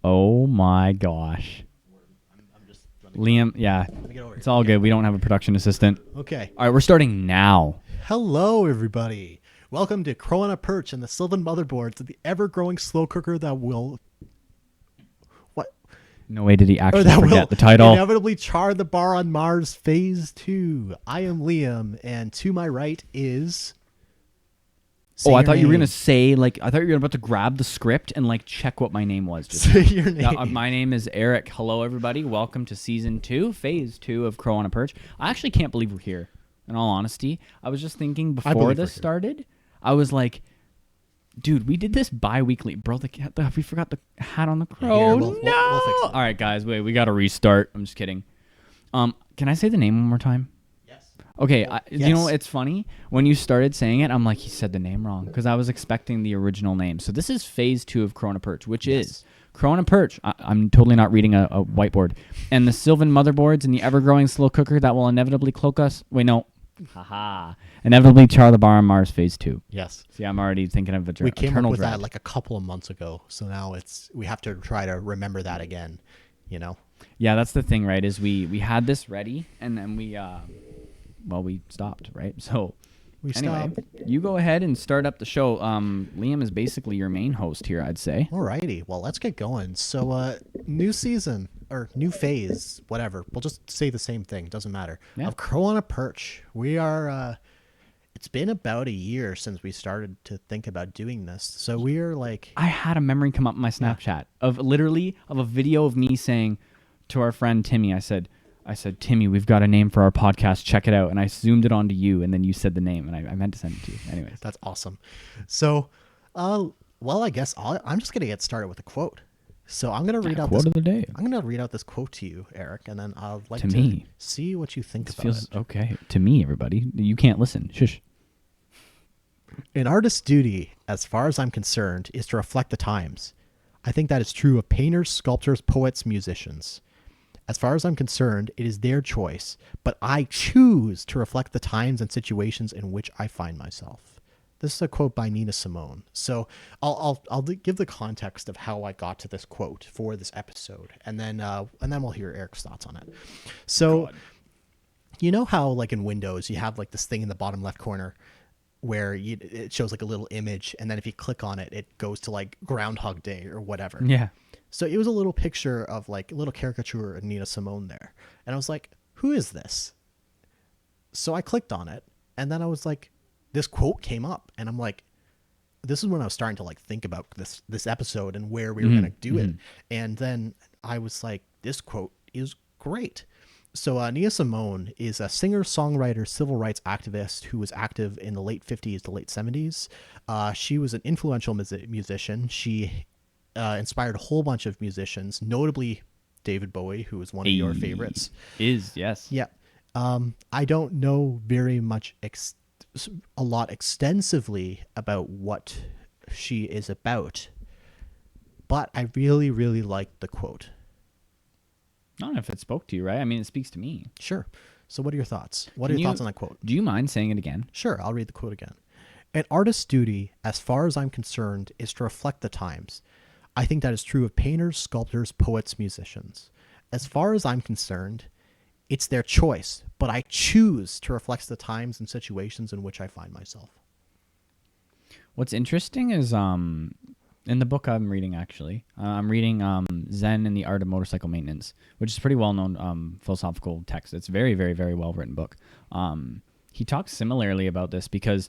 Oh my gosh. I'm just Liam, yeah. let me get over It's here. all good. We don't have a production assistant. Okay. All right, we're starting now. Hello, everybody. Welcome to Perch and the Sylvan Motherboards, the ever-growing slow cooker that will No way did he actually that will forget the title. inevitably char the bar on Mars Phase 2. I am Liam, and to my right is... Say Oh, I your thought you were name. going to say, I thought you were about to grab the script and, check what my name was. Just Say your name. Yeah, my name is Eric. Hello, everybody. Welcome to Season 2, Phase 2 of Crowonaperch. I actually can't believe we're here, in all honesty. I was just thinking before believe this we're here. started, I was like, dude, we did this bi-weekly. Bro, we forgot the hat on the crow. Here, No! we'll fix it. All right, guys, wait, we got to restart. I'm just kidding. Can I say the name one more time? Yes. Okay, you know, yes. it's funny. When you started saying it, I'm like, he said the name wrong because I was expecting the original name. So this is Phase 2 of Crowonaperch, which is Crowonaperch. I'm totally not reading a whiteboard. And the Sylvan Motherboards and the ever-growing slow cooker that will inevitably cloak us. Wait, no. Haha. Inevitably char the bar on Mars Phase 2. Yes. See, I'm already thinking of We came up eternal with dread. that like a couple of months ago, so now we have to try to remember that again, you know? Yeah, that's the thing, right? Is we had this ready, and then we stopped, right? So We anyway, stopped. you go ahead and start up the show. Liam is basically your main host here, I'd say. Alrighty, well, let's get going. So, new season, or new phase, whatever. We'll just say the same thing, doesn't matter. Yeah. Of Crow on a Perch. We are, it's been about a year since we started to think about doing this. So we are like, I had a memory come up in my Snapchat of a video of me saying to our friend Timmy, I said, Timmy, we've got a name for our podcast. Check it out. And I zoomed it onto you, and then you said the name, and I meant to send it to you. Anyways. that's awesome. So, well, I guess I'm just going to get started with a quote. So I'm going to read out Quote this of the day. I'm going to read out this quote to you, Eric, and then I'd like To to me. see what you think This about feels it. okay. To me, everybody. You can't listen. Shush. An artist's duty, as far as I'm concerned, is to reflect the times. I think that is true of painters, sculptors, poets, musicians. As far as I'm concerned, it is their choice, but I choose to reflect the times and situations in which I find myself. This is a quote by Nina Simone. So I'll give the context of how I got to this quote for this episode, and then we'll hear Eric's thoughts on it. So, God. you know how like in Windows you have like this thing in the bottom left corner where it shows like a little image, and then if you click on it, it goes to like Groundhog Day or whatever. Yeah. So it was a little picture of like a little caricature of Nina Simone there. And I was like, who is this? So I clicked on it, and then I was like, this quote came up, and I'm like, this is when I was starting to like think about this episode and where we were going to do it. And then I was like, this quote is great. So Nina Simone is a singer, songwriter, civil rights activist who was active in the late 50s to late 70s. She was an influential musician. She inspired a whole bunch of musicians, notably David Bowie, who was one of your favorites. Yes. Yeah. I don't know very much, a lot extensively about what she is about, but I really, really liked the quote. I don't know if it spoke to you, right? I mean, it speaks to me. Sure. So what are your thoughts? What are your thoughts on that quote? Do you mind saying it again? Sure, I'll read the quote again. An artist's duty, as far as I'm concerned, is to reflect the times. I think that is true of painters, sculptors, poets, musicians. As far as I'm concerned, it's their choice, but I choose to reflect the times and situations in which I find myself. What's interesting is in the book I'm reading, actually, I'm reading Zen and the Art of Motorcycle Maintenance, which is a pretty well-known philosophical text. It's a very, very, very well-written book. He talks similarly about this because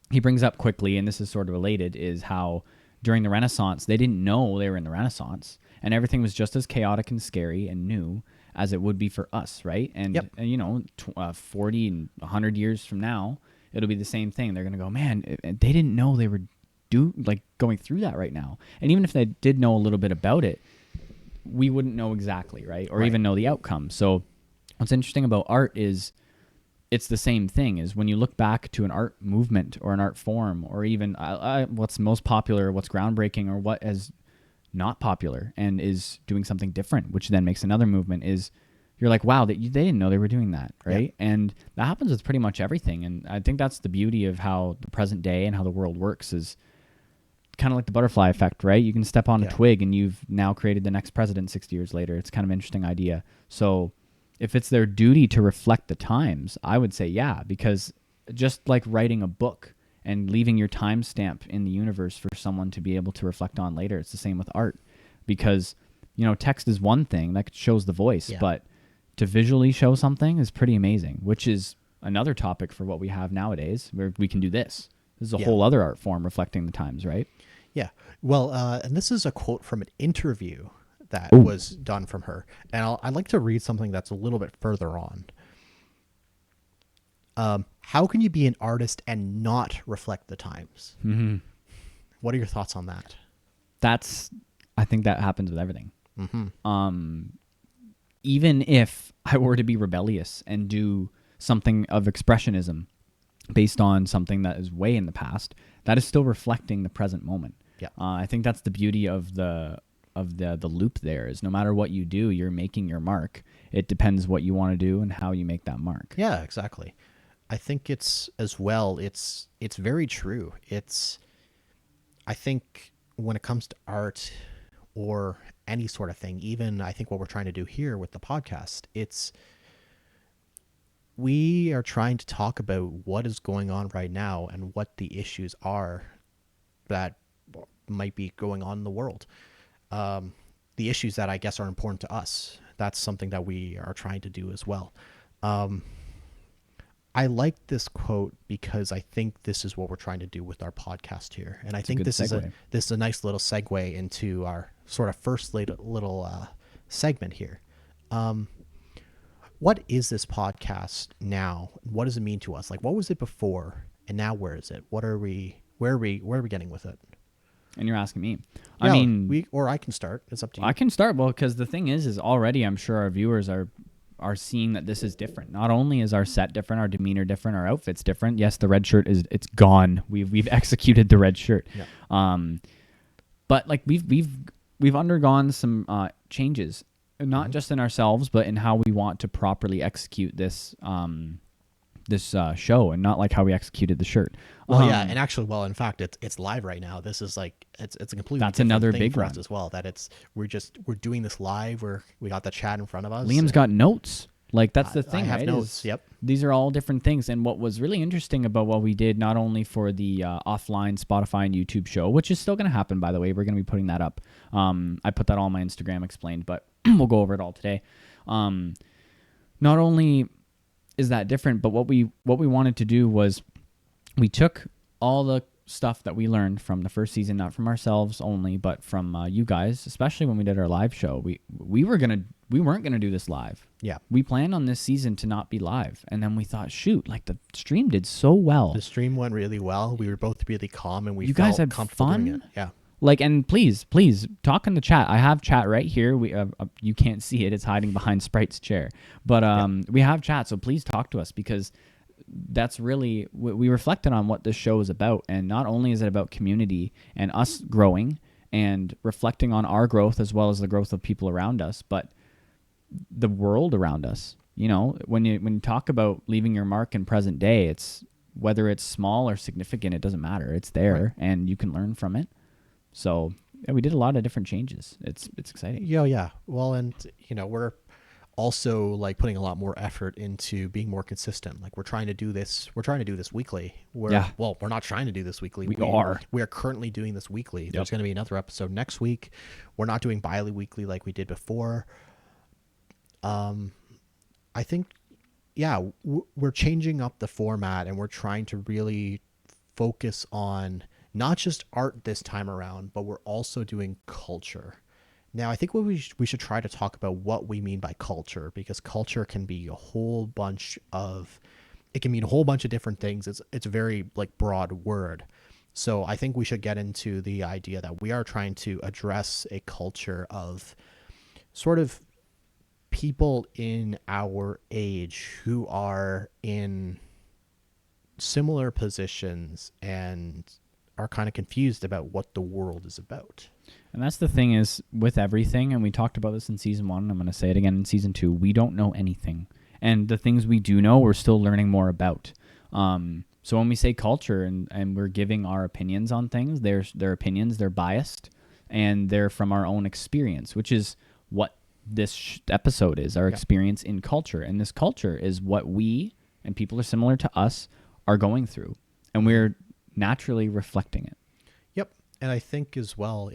he brings up quickly, and this is sort of related, is how during the Renaissance, they didn't know they were in the Renaissance, and everything was just as chaotic and scary and new as it would be for us, right? And, and you know, 40 and 100 years from now, it'll be the same thing. They're going to go, man, they didn't know they were going through that right now. And even if they did know a little bit about it, we wouldn't know exactly, right? Or even know the outcome. So what's interesting about art is it's the same thing. Is when you look back to an art movement or an art form, or even what's most popular, what's groundbreaking, or what is not popular and is doing something different, which then makes another movement, is you're like, wow, they didn't know they were doing that, right? Yeah. And that happens with pretty much everything. And I think that's the beauty of how the present day and how the world works is kind of like the butterfly effect, right? You can step on a Yeah. twig and you've now created the next president 60 years later. It's kind of an interesting idea. So if it's their duty to reflect the times, I would say yeah, because just like writing a book and leaving your timestamp in the universe for someone to be able to reflect on later, it's the same with art. Because, text is one thing that shows the voice, Yeah. but to visually show something is pretty amazing, which is another topic for what we have nowadays, where we can do this. This is a whole other art form reflecting the times, right? Yeah. Well, and this is a quote from an interview that was done from her. And I'd like to read something that's a little bit further on. How can you be an artist and not reflect the times? Mm-hmm. What are your thoughts on that? I think that happens with everything. Mm-hmm. Even if I were to be rebellious and do something of expressionism based on something that is way in the past, that is still reflecting the present moment. Yeah. I think that's the beauty of the loop there, is no matter what you do, you're making your mark. It depends what you want to do and how you make that mark. Yeah, exactly. I think it's very true. I think when it comes to art or any sort of thing, even I think what we're trying to do here with the podcast, we are trying to talk about what is going on right now and what the issues are that might be going on in the world. The issues that I guess are important to us. That's something that we are trying to do as well. I like this quote because I think this is what we're trying to do with our podcast here. And I think this is a nice little segue into our sort of first little segment here. What is this podcast now? What does it mean to us? Like, what was it before, and now where is it? Where are we getting with it? And you're asking me. Yeah, I mean, or I can start. It's up to you. I can start. Well, because the thing is already I'm sure our viewers are seeing that this is different. Not only is our set different, our demeanor different, our outfits different. Yes, the red shirt it's gone. We've executed the red shirt. Yeah. But like we've undergone some changes, not just in ourselves, but in how we want to properly execute this show, and not like how we executed the shirt. Well, yeah, and actually, in fact, it's live right now. This is like it's a completely that's different another thing big for one us as well. That we're doing this live. We got the chat in front of us. Liam's got notes. Like that's the thing. I have right? notes. Yep. These are all different things. And what was really interesting about what we did, not only for the offline Spotify and YouTube show, which is still going to happen, by the way, we're going to be putting that up. I put that all on my Instagram explained, but we'll go over it all today. Not only is that different, but what we wanted to do was we took all the stuff that we learned from the first season, not from ourselves only, but from you guys, especially when we did our live show. We weren't gonna do this live. Yeah. We planned on this season to not be live, and then we thought, shoot, like the stream did so well. The stream went really well. We were both really calm, and you guys had comfortable fun. doing it. Yeah. Like, and please talk in the chat. I have chat right here. We you can't see it; it's hiding behind Sprite's chair. But we have chat, so please talk to us, because that's really we reflected on what this show is about. And not only is it about community and us growing and reflecting on our growth as well as the growth of people around us, but the world around us. When you talk about leaving your mark in present day, it's whether it's small or significant, it doesn't matter. It's there, right, and you can learn from it. So yeah, we did a lot of different changes. It's exciting. Yeah. Well, and we're also like putting a lot more effort into being more consistent. Like we're trying to do this weekly. Well, we're not trying to do this weekly. We are currently doing this weekly. Yep. There's going to be another episode next week. We're not doing bi-weekly like we did before. I think, yeah, we're changing up the format, and we're trying to really focus on not just art this time around, but we're also doing culture. Now, I think we should try to talk about what we mean by culture, because culture can be a whole bunch of different things. It's a very like broad word. So I think we should get into the idea that we are trying to address a culture of sort of people in our age who are in similar positions and are kind of confused about what the world is about. And that's the thing is with everything, and we talked about this in season 1, I'm going to say it again in season 2, we don't know anything. And the things we do know, we're still learning more about. So when we say culture and we're giving our opinions on things, their opinions, they're biased, and they're from our own experience, which is what this episode is, our experience in culture. And this culture is what we, and people are similar to us, are going through. And we're naturally reflecting it. Yep. And I think as well,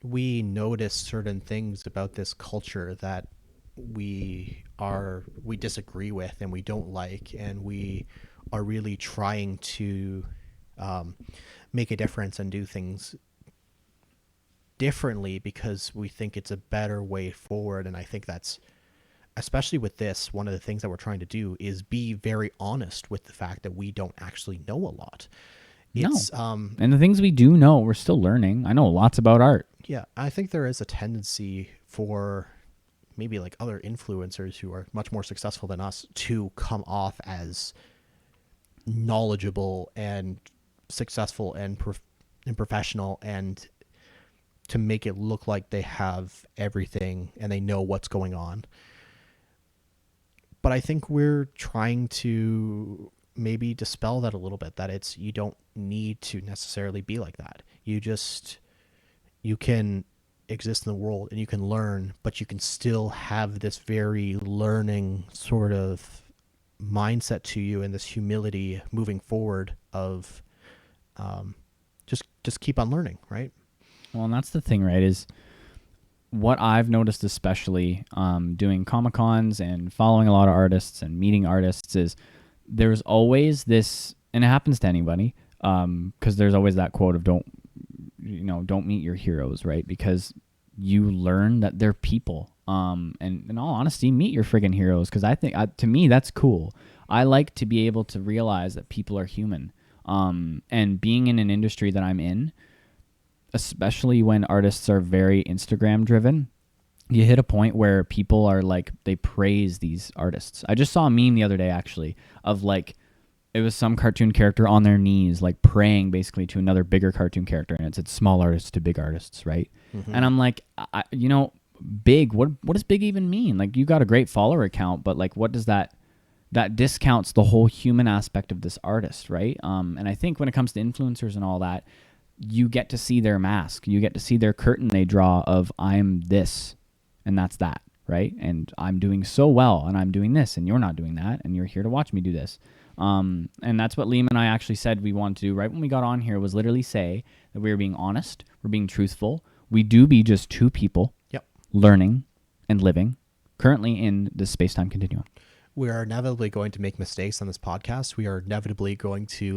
we notice certain things about this culture that we disagree with and we don't like, and we are really trying to make a difference and do things differently because we think it's a better way forward. And I think that's, especially with this, one of the things that we're trying to do is be very honest with the fact that we don't actually know a lot. It's and the things we do know, we're still learning. I know lots about art. Yeah, I think there is a tendency for maybe like other influencers who are much more successful than us to come off as knowledgeable and successful and professional, and to make it look like they have everything and they know what's going on. But I think we're trying to maybe dispel that a little bit, that you don't need to necessarily be like that. You can exist in the world and you can learn, but you can still have this very learning sort of mindset to you, and this humility moving forward of just keep on learning, right? Well, and that's the thing, right, is what I've noticed, especially doing Comic-Cons and following a lot of artists and meeting artists, is there's always this, and it happens to anybody, because there's always that quote of don't meet your heroes, right? Because you learn that they're people. And in all honesty, meet your friggin' heroes, because I think, to me, that's cool. I like to be able to realize that people are human. And being in an industry that I'm in, especially when artists are very Instagram driven, you hit a point where people are like, they praise these artists. I just saw a meme the other day, actually, of like, it was some cartoon character on their knees, like praying basically to another bigger cartoon character, and it said small artists to big artists, right? Mm-hmm. And I'm like, big, what does big even mean? Like, you got a great follower account, but like, what does that discounts the whole human aspect of this artist, right? And I think when it comes to influencers and all that, you get to see their mask, you get to see their curtain they draw of, I'm this, and that's that, right? And I'm doing so well, and I'm doing this, and you're not doing that, and you're here to watch me do this. And that's what Liam and I actually said we wanted to do right when we got on here, was literally say that we were being honest, we're being truthful. We do be just two people learning and living currently in this space-time continuum. We are inevitably going to make mistakes on this podcast. We are inevitably going to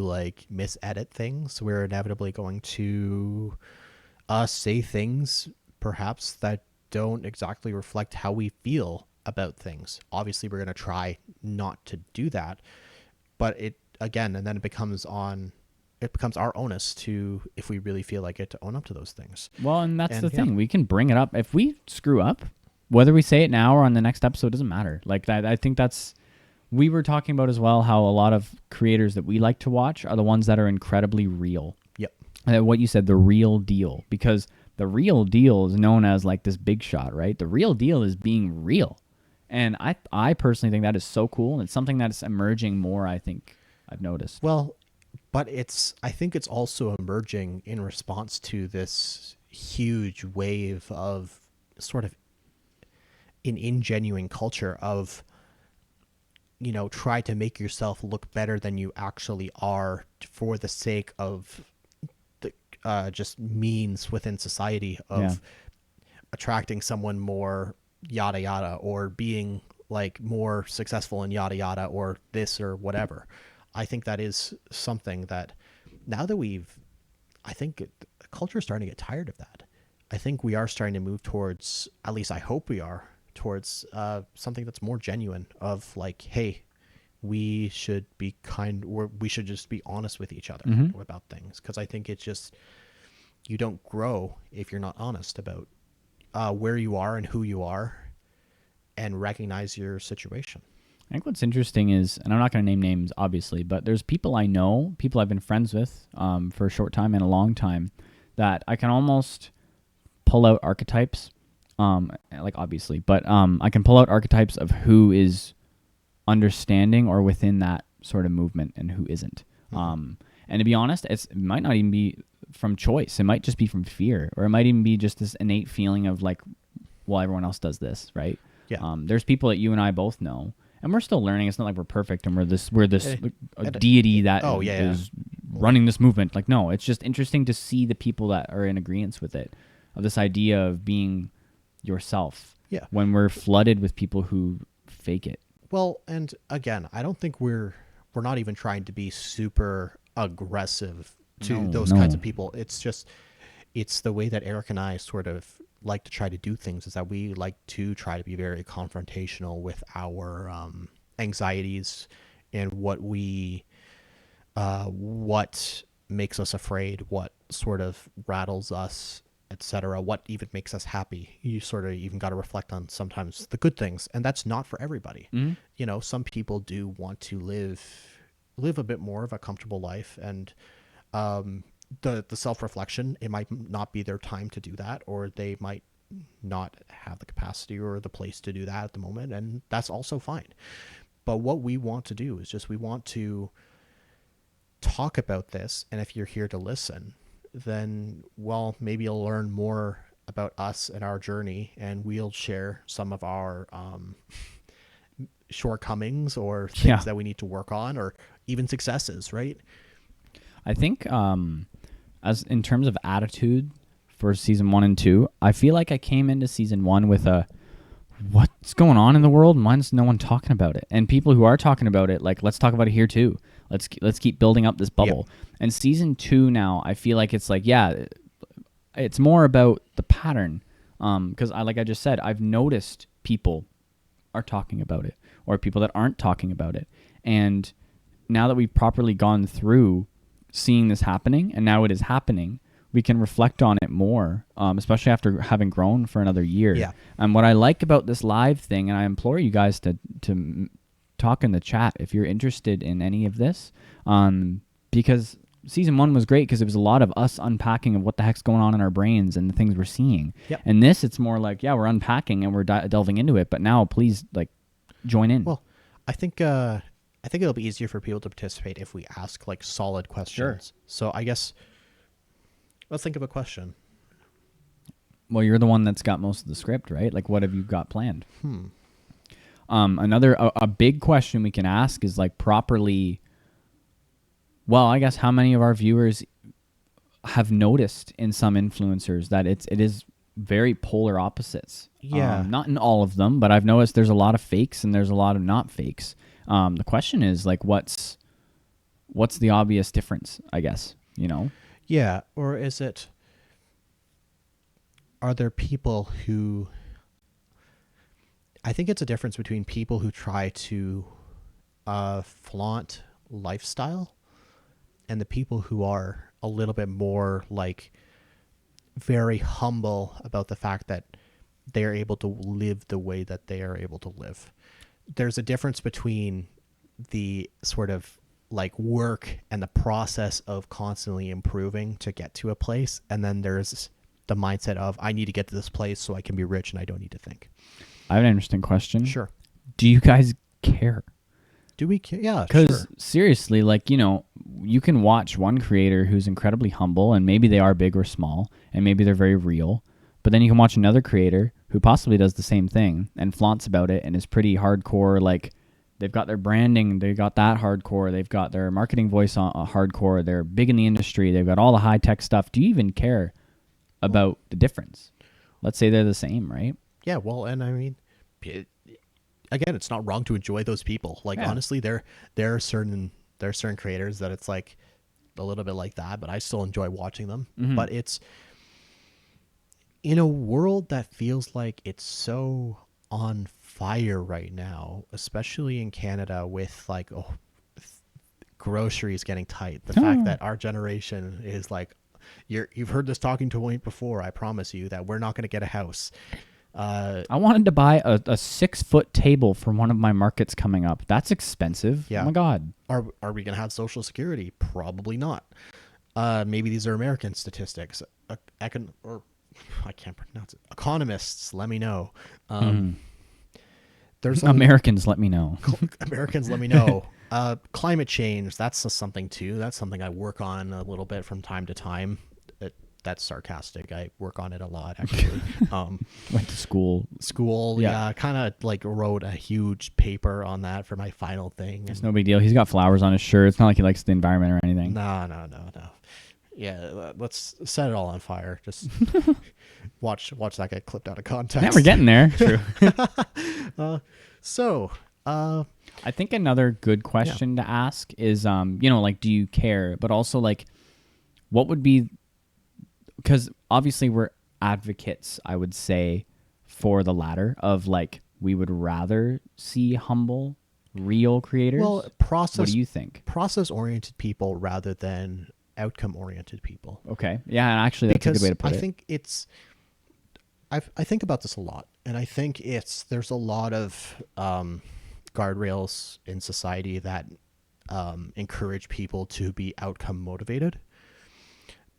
misedit things. We're inevitably going to say things perhaps that don't exactly reflect how we feel about things. Obviously, we're going to try not to do that. But it becomes our onus to, if we really feel like it, to own up to those things. Well, and that's the thing. We can bring it up. If we screw up, whether we say it now or on the next episode, doesn't matter. Like that, I think we were talking about as well, how a lot of creators that we like to watch are the ones that are incredibly real. Yep. What you said, the real deal, because the real deal is known as like this big shot, right? The real deal is being real. And I personally think that is so cool, and it's something that's emerging more, I think I've noticed. Well, but I think it's also emerging in response to this huge wave of sort of an ingenuine culture of, try to make yourself look better than you actually are for the sake of the just means within society of attracting someone more yada yada, or being like more successful in yada yada, or this or whatever. I think that is something that now that I think culture is starting to get tired of that. I think we are starting to move towards, at least I hope we are, towards something that's more genuine, of like, hey, we should be kind, or we should just be honest with each other about things. Because I think it's just, you don't grow if you're not honest about where you are and who you are, and recognize your situation. I think what's interesting is, and I'm not going to name names, obviously, but there's people I know, people I've been friends with for a short time and a long time, that I can almost pull out archetypes, obviously, but I can pull out archetypes of who is understanding or within that sort of movement and who isn't. And to be honest, it might not even be from choice. It might just be from fear, or it might even be just this innate feeling of like, well, everyone else does this, right? Yeah. There's people that you and I both know, and we're still learning. It's not like we're perfect and we're this And deity that yeah. is running this movement. Like, no, it's just interesting to see the people that are in agreement with it, of this idea of being yourself. Yeah. When we're flooded with people who fake it. Well, and again, I don't think we're not even trying to be super aggressive to those kinds of people. It's just, it's the way that Eric and I sort of like to try to do things, is that we like to try to be very confrontational with our anxieties and what makes us afraid, what sort of rattles us, etc., what even makes us happy. You sort of even got to reflect on sometimes the good things, and that's not for everybody. You know, some people do want to live a bit more of a comfortable life, and the self-reflection, it might not be their time to do that, or they might not have the capacity or the place to do that at the moment, and that's also fine. But what we want to do is just, we want to talk about this, and if you're here to listen, then, well, maybe you'll learn more about us and our journey, and we'll share some of our shortcomings or things that we need to work on, or even successes, right? I think as in terms of attitude for season 1 and 2, I feel like I came into season 1 with a, what's going on in the world? Why's no one talking about it? And people who are talking about it, like, let's talk about it here too. Let's keep building up this bubble. Yep. And season 2 now, I feel like it's like, yeah, it's more about the pattern. Because like I just said, I've noticed people are talking about it, or people that aren't talking about it. And now that we've properly gone through seeing this happening, and now it is happening, we can reflect on it more, especially after having grown for another year. Yeah. And what I like about this live thing, and I implore you guys to talk in the chat if you're interested in any of this, because season 1 was great because it was a lot of us unpacking of what the heck's going on in our brains and the things we're seeing. Yep. And this, it's more like, yeah, we're unpacking and we're delving into it, but now please, like, join in. Well, I think it'll be easier for people to participate if we ask like solid questions. Sure. So I guess let's think of a question. Well, you're the one that's got most of the script, right? Like, what have you got planned? Another a big question we can ask is like properly. Well, I guess how many of our viewers have noticed in some influencers that it is very polar opposites. Yeah. Not in all of them, but I've noticed there's a lot of fakes and there's a lot of not fakes. The question is like, what's the obvious difference, I guess, you know? Yeah. Or is it, are there people who, I think it's a difference between people who try to flaunt lifestyle and the people who are a little bit more like very humble about the fact that they are able to live the way that they are able to live. There's a difference between the sort of like work and the process of constantly improving to get to a place, and then there's the mindset of, I need to get to this place so I can be rich and I don't need to think. I have an interesting question. Sure. Do you guys care? Do we care? Yeah, because sure. Seriously, like, you know, you can watch one creator who's incredibly humble, and maybe they are big or small, and maybe they're very real. But then you can watch another creator who possibly does the same thing and flaunts about it and is pretty hardcore. Like, they've got their branding, they got that hardcore, they've got their marketing voice on hardcore, they're big in the industry, they've got all the high tech stuff. Do you even care about the difference? Let's say they're the same, right? Yeah, well, and I mean, again, it's not wrong to enjoy those people. Like, honestly, there are certain creators that it's like a little bit like that, but I still enjoy watching them. Mm-hmm. But it's in a world that feels like it's so on fire right now, especially in Canada with like groceries getting tight. The fact that our generation is like, you've heard this talking point before. I promise you that we're not going to get a house. I wanted to buy a 6-foot table for one of my markets coming up. That's expensive. Yeah. Oh my God. Are we going to have Social Security? Probably not. Maybe these are American statistics. I can't pronounce it. Economists, let me know. there's Americans, let me know. Americans, let me know. Climate change, that's something too. That's something I work on a little bit from time to time. That's sarcastic. I work on it a lot, actually. Went to school. Yeah. Kind of like wrote a huge paper on that for my final thing. It's no big deal. He's got flowers on his shirt. It's not like he likes the environment or anything. No. Yeah, let's set it all on fire. Just watch that get clipped out of context. Yeah, we're getting there. True. I think another good question to ask is, like, do you care? But also, like, what would be, because obviously we're advocates, I would say, for the latter of, like, we would rather see humble, real creators. Well, what do you think? Process-oriented people rather than outcome-oriented people. Okay. Yeah, and actually that's a good way to put it. I think I think about this a lot, and I think there's a lot of guardrails in society that encourage people to be outcome motivated.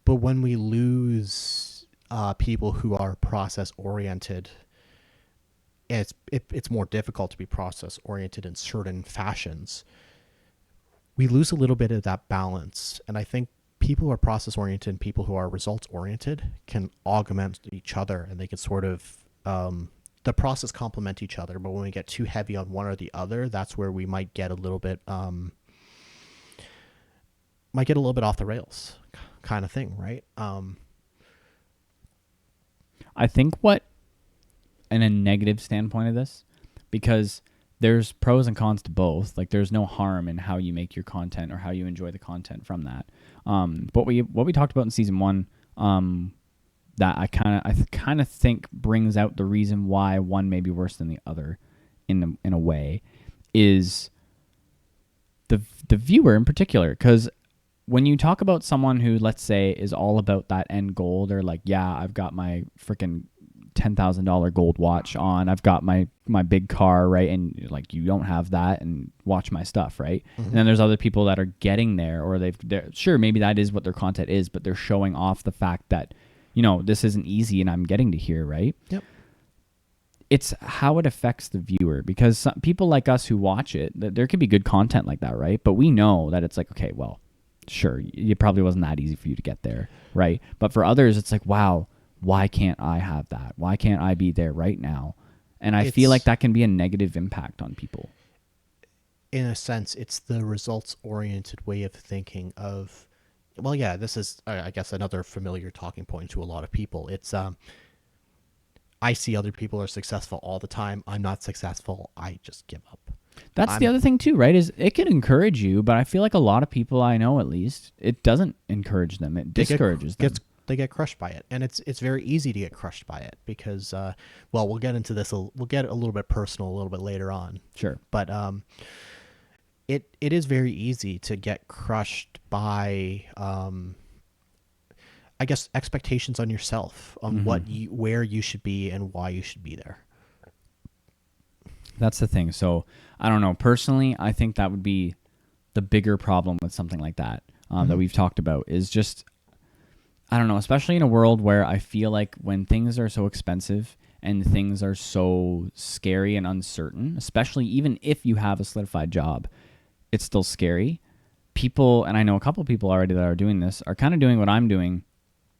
But when we lose people who are process oriented, it's more difficult to be process oriented in certain fashions. We lose a little bit of that balance, and I think people who are process oriented and people who are results oriented can augment each other, and they can sort of the process complement each other. But when we get too heavy on one or the other, that's where we might get a little bit off the rails, kind of thing, right? I think what, in a negative standpoint of this, because there's pros and cons to both. Like, there's no harm in how you make your content or how you enjoy the content from that. But what we talked about in season 1, that I kind of think brings out the reason why one may be worse than the other, in a way, is the viewer in particular. Because when you talk about someone who, let's say, is all about that end goal, they're like, yeah, I've got my freaking $10,000 gold watch on, I've got my big car, right? And like, you don't have that, and watch my stuff, right? Mm-hmm. And then there's other people that are getting there, or they're sure, maybe that is what their content is, but they're showing off the fact that, this isn't easy and I'm getting to here, right? Yep. It's how it affects the viewer, because some people like us who watch it, there could be good content like that, right? But we know that it's like, okay, well, sure, it probably wasn't that easy for you to get there, right? But for others, it's like, wow, why can't I have that? Why can't I be there right now? And I feel like that can be a negative impact on people. In a sense, it's the results-oriented way of thinking of, well, yeah, this is, I guess, another familiar talking point to a lot of people. It's, I see other people are successful all the time. I'm not successful. I just give up. That's the other thing too, right? Is it can encourage you, but I feel like a lot of people I know, at least, it doesn't encourage them. It discourages them. They get crushed by it, and it's very easy to get crushed by it because, well, we'll get into this. We'll get a little bit personal a little bit later on. Sure, but it is very easy to get crushed by, I guess, expectations on yourself, on where you should be and why you should be there. That's the thing. So I don't know. Personally, I think that would be the bigger problem with something like that that we've talked about, is just, I don't know, especially in a world where I feel like when things are so expensive and things are so scary and uncertain, especially even if you have a solidified job, it's still scary. People, and I know a couple of people already that are doing this, are kind of doing what I'm doing.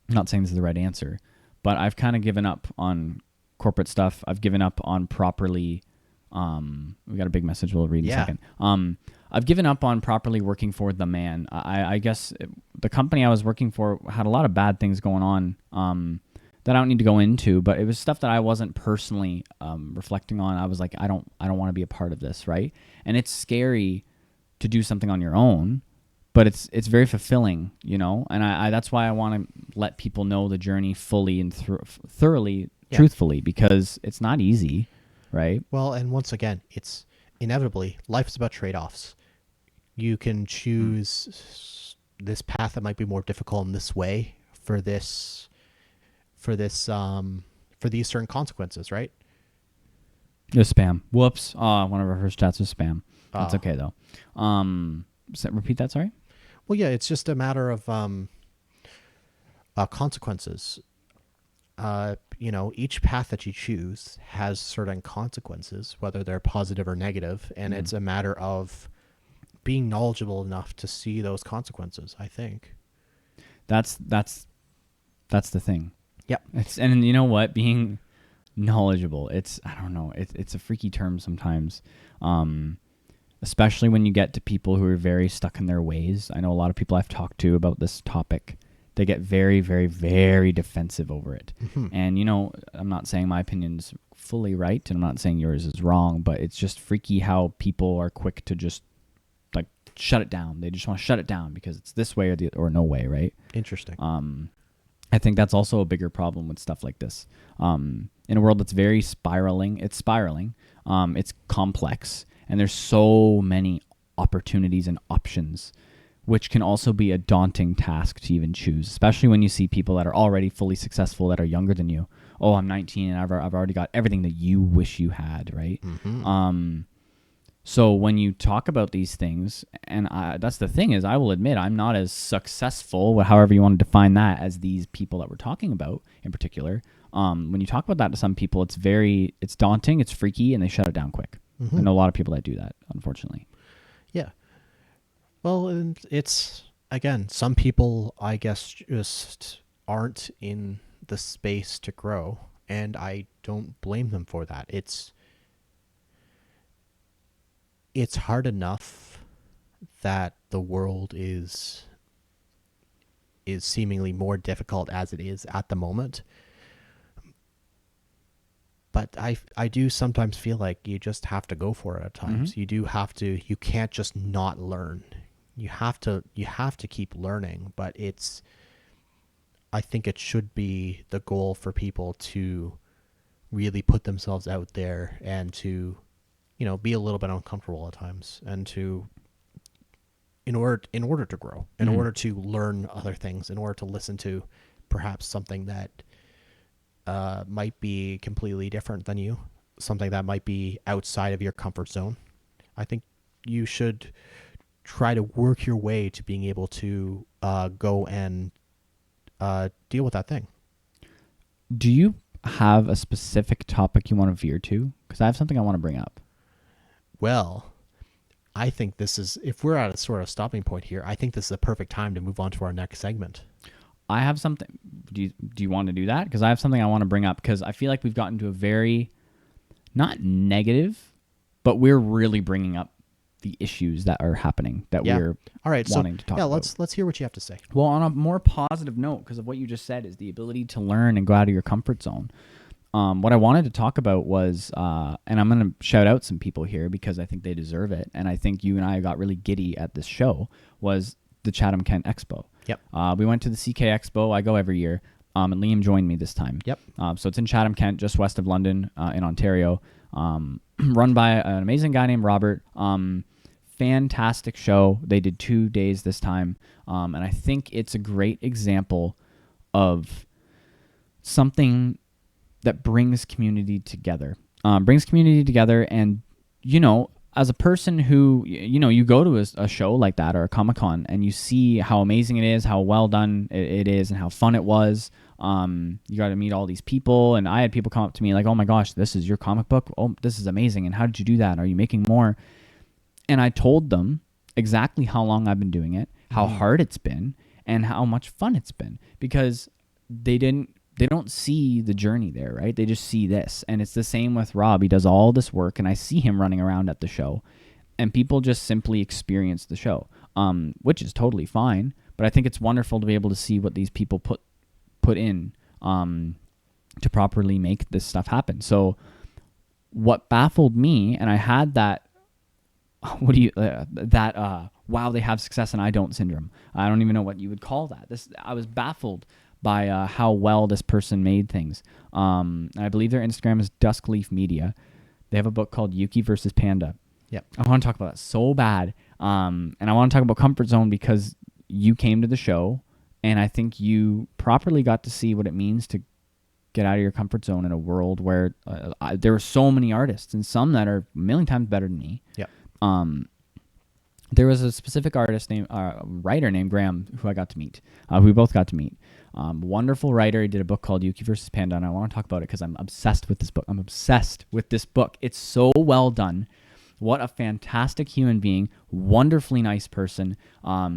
I'm not saying this is the right answer, but I've kind of given up on corporate stuff. I've given up on properly... we got a big message we'll read in a second. I've given up on properly working for the man. I guess the company I was working for had a lot of bad things going on that I don't need to go into, but it was stuff that I wasn't personally reflecting on. I was like, I don't want to be a part of this, right? And it's scary to do something on your own, but it's very fulfilling, and I that's why I want to let people know the journey fully and thoroughly, truthfully, because it's not easy. Right. Well, and once again, it's inevitably, life is about trade-offs. You can choose this path that might be more difficult in this way for these certain consequences, right? There's spam. Whoops. One of our first chats was spam. That's okay though. Repeat that. Sorry. Well, yeah, it's just a matter of consequences. each path that you choose has certain consequences, whether they're positive or negative, and it's a matter of being knowledgeable enough to see those consequences, I think. That's the thing. Yep. And you know what? Being knowledgeable, I don't know. It's a freaky term sometimes. Especially when you get to people who are very stuck in their ways. I know a lot of people I've talked to about this topic. They get very, very, very defensive over it. Mm-hmm. And, I'm not saying my opinion's fully right, and I'm not saying yours is wrong, but it's just freaky how people are quick to just, like, shut it down. They just want to shut it down because it's this way or no way, right? Interesting. I think that's also a bigger problem with stuff like this. In a world that's very spiraling, it's complex, and there's so many opportunities and options, which can also be a daunting task to even choose, especially when you see people that are already fully successful that are younger than you. Oh, I'm 19 and I've already got everything that you wish you had, right? Mm-hmm. So when you talk about these things, and that's the thing is, I will admit I'm not as successful, however you want to define that, as these people that we're talking about in particular. When you talk about that to some people, it's daunting, it's freaky, and they shut it down quick. Mm-hmm. I know a lot of people that do that, unfortunately. Yeah. Well, and it's, again, some people, I guess, just aren't in the space to grow, and I don't blame them for that. It's hard enough that the world is seemingly more difficult as it is at the moment. But I do sometimes feel like you just have to go for it at times. Mm-hmm. You can't just not learn. You have to keep learning, but I think it should be the goal for people to really put themselves out there and to, be a little bit uncomfortable at times, and to, in order to grow, in Mm-hmm. order to learn other things, in order to listen to perhaps something that might be completely different than you, something that might be outside of your comfort zone. I think you should try to work your way to being able to go and deal with that thing. Do you have a specific topic you want to veer to? Because I have something I want to bring up. Well, I think this is, if we're at a sort of stopping point here, I think this is a perfect time to move on to our next segment. I have something. Do you want to do that? Because I have something I want to bring up, because I feel like we've gotten to a very, not negative, but we're really bringing up the issues that are happening that we're all right, wanting to talk about. Let's hear what you have to say. Well, on a more positive note, because of what you just said, is the ability to learn and go out of your comfort zone. What I wanted to talk about was, and I'm going to shout out some people here because I think they deserve it, and I think you and I got really giddy at this show, was the Chatham Kent Expo. Yep. We went to the CK Expo. I go every year, and Liam joined me this time. Yep. So it's in Chatham Kent, just west of London, in Ontario, run by an amazing guy named Robert. Fantastic show. They did 2 days this time, and I think it's a great example of something that brings community together. And, as a person who, you go to a show like that or a Comic-Con and you see how amazing it is, how well done it is, and how fun it was. You got to meet all these people, and I had people come up to me like, oh my gosh, this is your comic book? Oh, this is amazing. And how did you do that? Are you making more? And I told them exactly how long I've been doing it, how hard it's been, and how much fun it's been, because they don't see the journey there, right? They just see this. And it's the same with Rob. He does all this work, and I see him running around at the show, and people just simply experience the show, which is totally fine. But I think it's wonderful to be able to see what these people put in to properly make this stuff happen. So what baffled me, and I had that, wow, they have success and I don't syndrome. I don't even know what you would call that. I was baffled by how well this person made things. I believe their Instagram is Duskleaf Media. They have a book called Yuki versus Panda. Yep. I want to talk about that so bad. And I want to talk about Comfort Zone because you came to the show, and I think you properly got to see what it means to get out of your comfort zone in a world where there are so many artists, and some that are a million times better than me. Yep. There was a specific writer named Graham, who I got to meet. We both got to meet. Wonderful writer. He did a book called Yuki versus Panda, and I want to talk about it because I'm obsessed with this book. I'm obsessed with this book. It's so well done. What a fantastic human being. Wonderfully nice person. I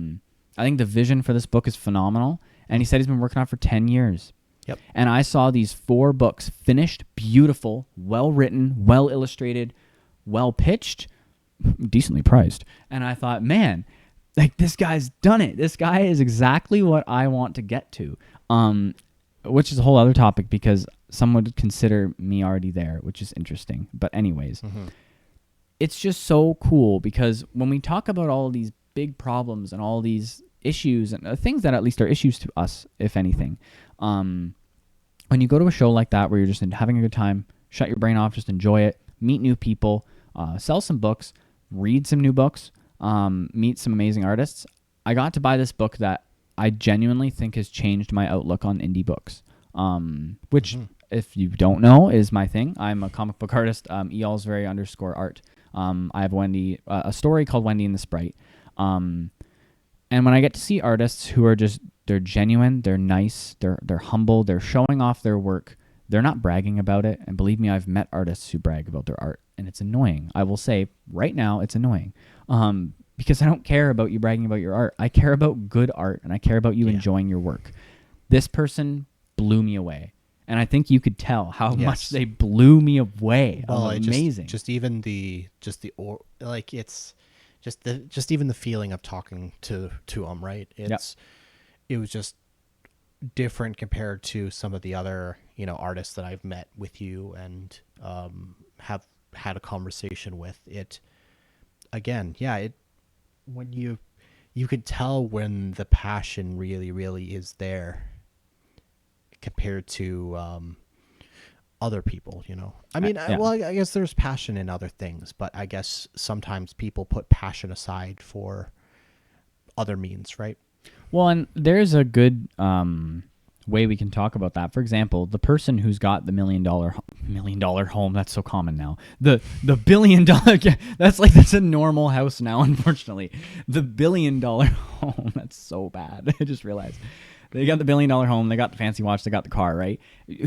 think the vision for this book is phenomenal. And he said he's been working on it for 10 years. Yep. And I saw these 4 books finished, beautiful, well written, well illustrated, well pitched, decently priced. And I thought, man, like, this guy's done it. This guy is exactly what I want to get to. Which is a whole other topic because some would consider me already there, which is interesting. But anyways, it's just so cool because when we talk about all these big problems and all these issues and things that at least are issues to us, if anything, when you go to a show like that where you're just having a good time, shut your brain off, just enjoy it, meet new people, sell some books, read some new books, meet some amazing artists. I got to buy this book that I genuinely think has changed my outlook on indie books, which, if you don't know, is my thing. I'm a comic book artist, _art. I have a story called Wendy and the Sprite. And when I get to see artists who are they're genuine, they're nice, they're humble, they're showing off their work, they're not bragging about it. And believe me, I've met artists who brag about their art, and it's annoying. I will say right now, it's annoying. Because I don't care about you bragging about your art. I care about good art, and I care about you enjoying your work. This person blew me away. And I think you could tell how much they blew me away. Well, amazing. Just even the feeling of talking to them, right? It was just different compared to some of the other, artists that I've met with you and have had a conversation with. When you could tell when the passion really, really is there compared to other people, I mean, I guess there's passion in other things, but I guess sometimes people put passion aside for other means, right? Well, and there's a good way we can talk about that. For example, the person who's got the $1 million home, that's so common now. The $1 billion, that's a normal house now, unfortunately. The $1 billion home, that's so bad. I just realized. They got the $1 billion home, they got the fancy watch, they got the car, right?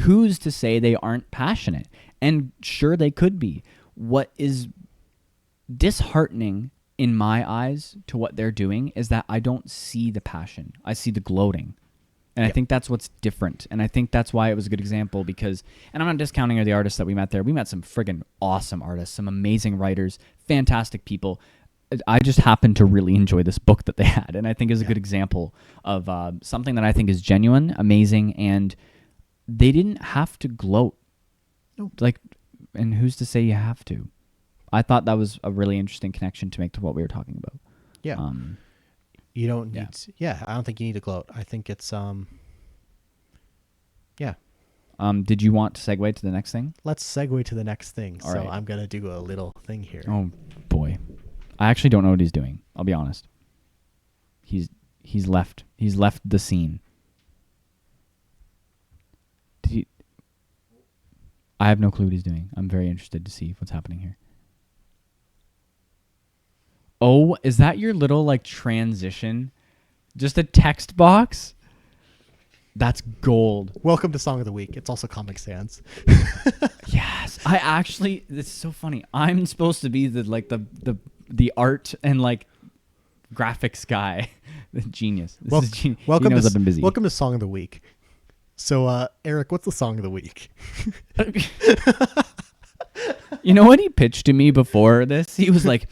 Who's to say they aren't passionate? And sure, they could be. What is disheartening in my eyes to what they're doing is that I don't see the passion. I see the gloating. And I think that's what's different. And I think that's why it was a good example because, and I'm not discounting the artists that we met there. We met some friggin' awesome artists, some amazing writers, fantastic people. I just happened to really enjoy this book that they had. And I think is a good example of something that I think is genuine, amazing, and they didn't have to gloat. Nope. And who's to say you have to? I thought that was a really interesting connection to make to what we were talking about. Yeah. You don't need to, I don't think you need to gloat. I think it's did you want to segue to the next thing? Let's segue to the next thing. All so right. I'm gonna do a little thing here. Oh boy. I actually don't know what he's doing. I'll be honest. He's left the scene. I have no clue what he's doing. I'm very interested to see what's happening here. Oh, is that your little transition? Just a text box? That's gold. Welcome to Song of the Week. It's also Comic Sans. Yes. It's so funny. I'm supposed to be the art and graphics guy. Genius. This is genius. Welcome he knows I've been busy. Welcome to Song of the Week. So, Eric, what's the Song of the Week? You know what he pitched to me before this? He was like,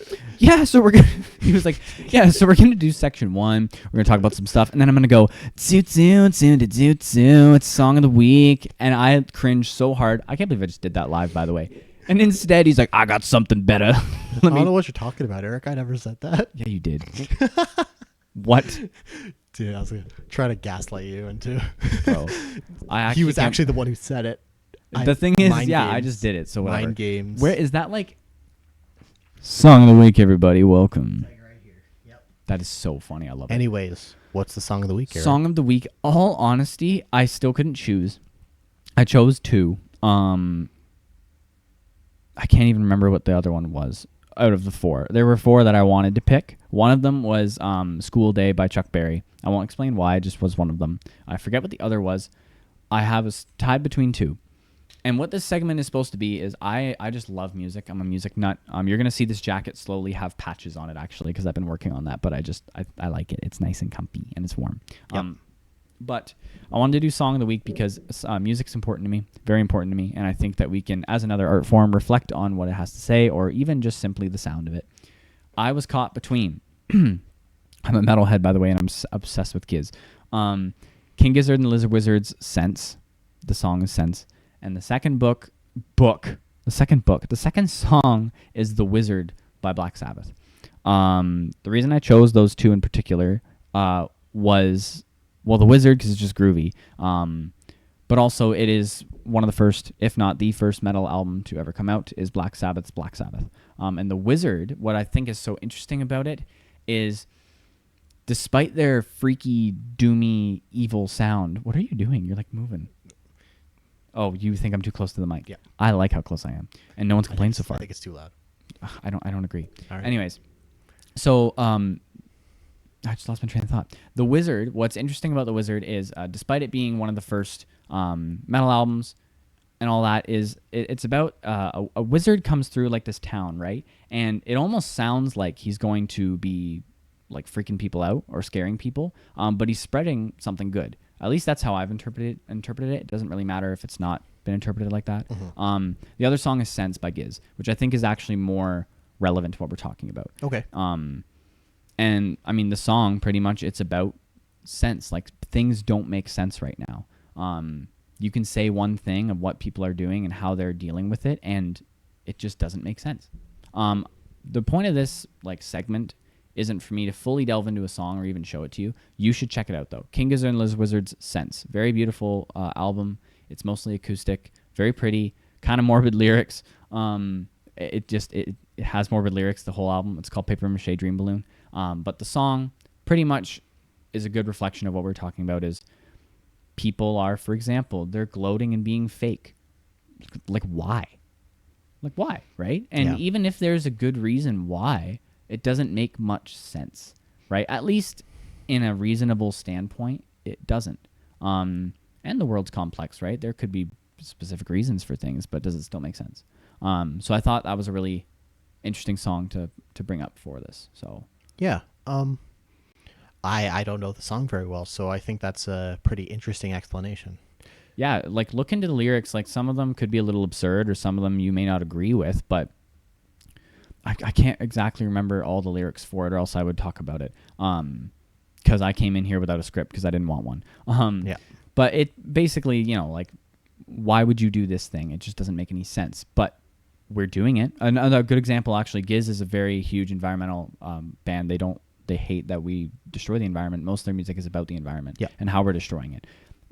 so we're going to do section 1. We're going to talk about some stuff. And then I'm going to go, it's Song of the Week. And I cringed so hard. I can't believe I just did that live, by the way. And instead, he's like, I got something better. I don't know what you're talking about, Eric. I never said that. Yeah, you did. What? Dude, I was going to try to gaslight you into... Bro, he was actually the one who said it. The thing is, I just did it. So whatever. Mind games. Where is that Song of the Week, everybody? Welcome. Right here. Yep. That is so funny. I love it. Anyways, what's the Song of the Week, Eric? Song of the Week. All honesty, I still couldn't choose. I chose 2. I can't even remember what the other one was out of the 4. There were 4 that I wanted to pick. One of them was School Day by Chuck Berry. I won't explain why. It just was one of them. I forget what the other was. I have a tied between two. And what this segment is supposed to be is I just love music. I'm a music nut. You're going to see this jacket slowly have patches on it, actually, because I've been working on that. But I like it. It's nice and comfy, and it's warm. Yep. But I wanted to do Song of the Week because music's important to me, very important to me. And I think that we can, as another art form, reflect on what it has to say or even just simply the sound of it. I was caught between... I'm a metalhead, by the way, and I'm obsessed with Giz. King Gizzard and the Lizard Wizard's Sense. The song is Sense. And the second the second song is The Wizard by Black Sabbath. The reason I chose those two in particular was, well, The Wizard, because it's just groovy. But also it is one of the first, if not the first metal album to ever come out, is Black Sabbath's Black Sabbath. And The Wizard, what I think is so interesting about it is, despite their freaky, doomy, evil sound, what are you doing? You're like moving. Oh, you think I'm too close to the mic? Yeah. I like how close I am, and no one's complained so far. I think it's too loud. I don't agree. All right. Anyways, so I just lost my train of thought. The Wizard. What's interesting about The Wizard is, despite it being one of the first metal albums and all that, is it's about a wizard comes through like this town, right? And it almost sounds like he's going to be like freaking people out or scaring people, but he's spreading something good. At least that's how I've interpreted it. It doesn't really matter if it's not been interpreted like that. Mm-hmm. The other song is Sense by Giz, which I think is actually more relevant to what we're talking about. Okay. And I mean, the song pretty much, it's about sense. Like, things don't make sense right now. You can say one thing of what people are doing and how they're dealing with it, and it just doesn't make sense. The point of this like segment isn't for me to fully delve into a song or even show it to you. You should check it out, though. King Gizzard and Lizard Wizard's Sense. Very beautiful album. It's mostly acoustic. Very pretty. Kind of morbid lyrics. It has morbid lyrics, the whole album. It's called Paper Mache Dream Balloon. But the song pretty much is a good reflection of what we're talking about. Is people are, for example, they're gloating and being fake. Like, why? Like, why, right? And even if there's a good reason why, it doesn't make much sense, right? At least in a reasonable standpoint, it doesn't. And the world's complex, right? There could be specific reasons for things, but does it still make sense? So I thought that was a really interesting song to bring up for this. So yeah, I don't know the song very well, so I think that's a pretty interesting explanation. Yeah, like, look into the lyrics. Like, some of them could be a little absurd, or some of them you may not agree with, but I can't exactly remember all the lyrics for it, or else I would talk about it. Because I came in here without a script because I didn't want one. Yeah. But it basically, like, why would you do this thing? It just doesn't make any sense. But we're doing it. Another good example, actually, Giz is a very huge environmental band. They hate that we destroy the environment. Most of their music is about the environment and how we're destroying it.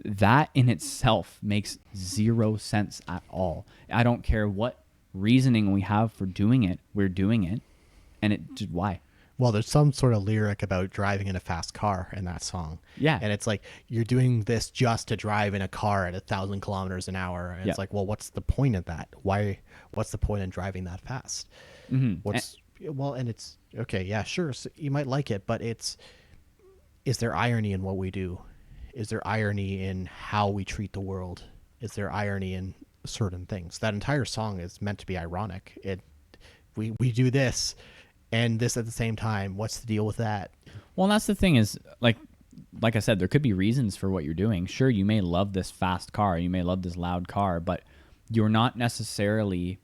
That in itself makes zero sense at all. I don't care what reasoning we have for doing it, we're doing it, and it just, why? Well, there's some sort of lyric about driving in a fast car in that song. Yeah. And it's like, you're doing this just to drive in a car at 1,000 kilometers an hour. And it's like, well, what's the point of that? What's the point in driving that fast? Mm-hmm. And it's okay. Yeah, sure. So you might like it, but is there irony in what we do? Is there irony in how we treat the world? Is there irony in certain things? That entire song is meant to be ironic. We do this and this at the same time. What's the deal with that? Well, that's the thing is, like I said, there could be reasons for what you're doing. Sure, you may love this fast car, you may love this loud car, but you're not necessarily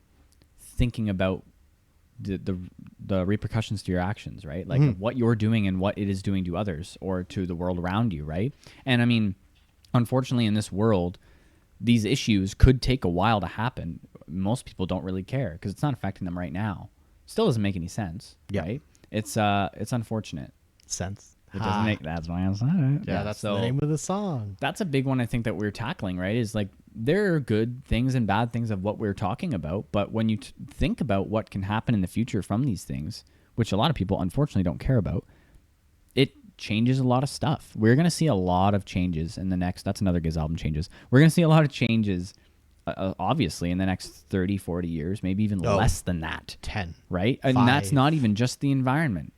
thinking about the repercussions to your actions, right? Like what you're doing and what it is doing to others or to the world around you, right? And I mean, unfortunately, in this world, these issues could take a while to happen. Most people don't really care because it's not affecting them right now. Still doesn't make any sense, right? It's unfortunate. Sense. It doesn't make. That's why I said it. Yeah, that's the name of the song. That's a big one I think that we're tackling, right? Is like, there are good things and bad things of what we're talking about, but when you think about what can happen in the future from these things, which a lot of people unfortunately don't care about, it changes a lot of stuff. We're going to see a lot of changes in the next, that's another Giz album, Changes. We're going to see a lot of changes, obviously, in the next 30, 40 years, maybe even less than that. 10. Right? And 5. that's not even just the environment.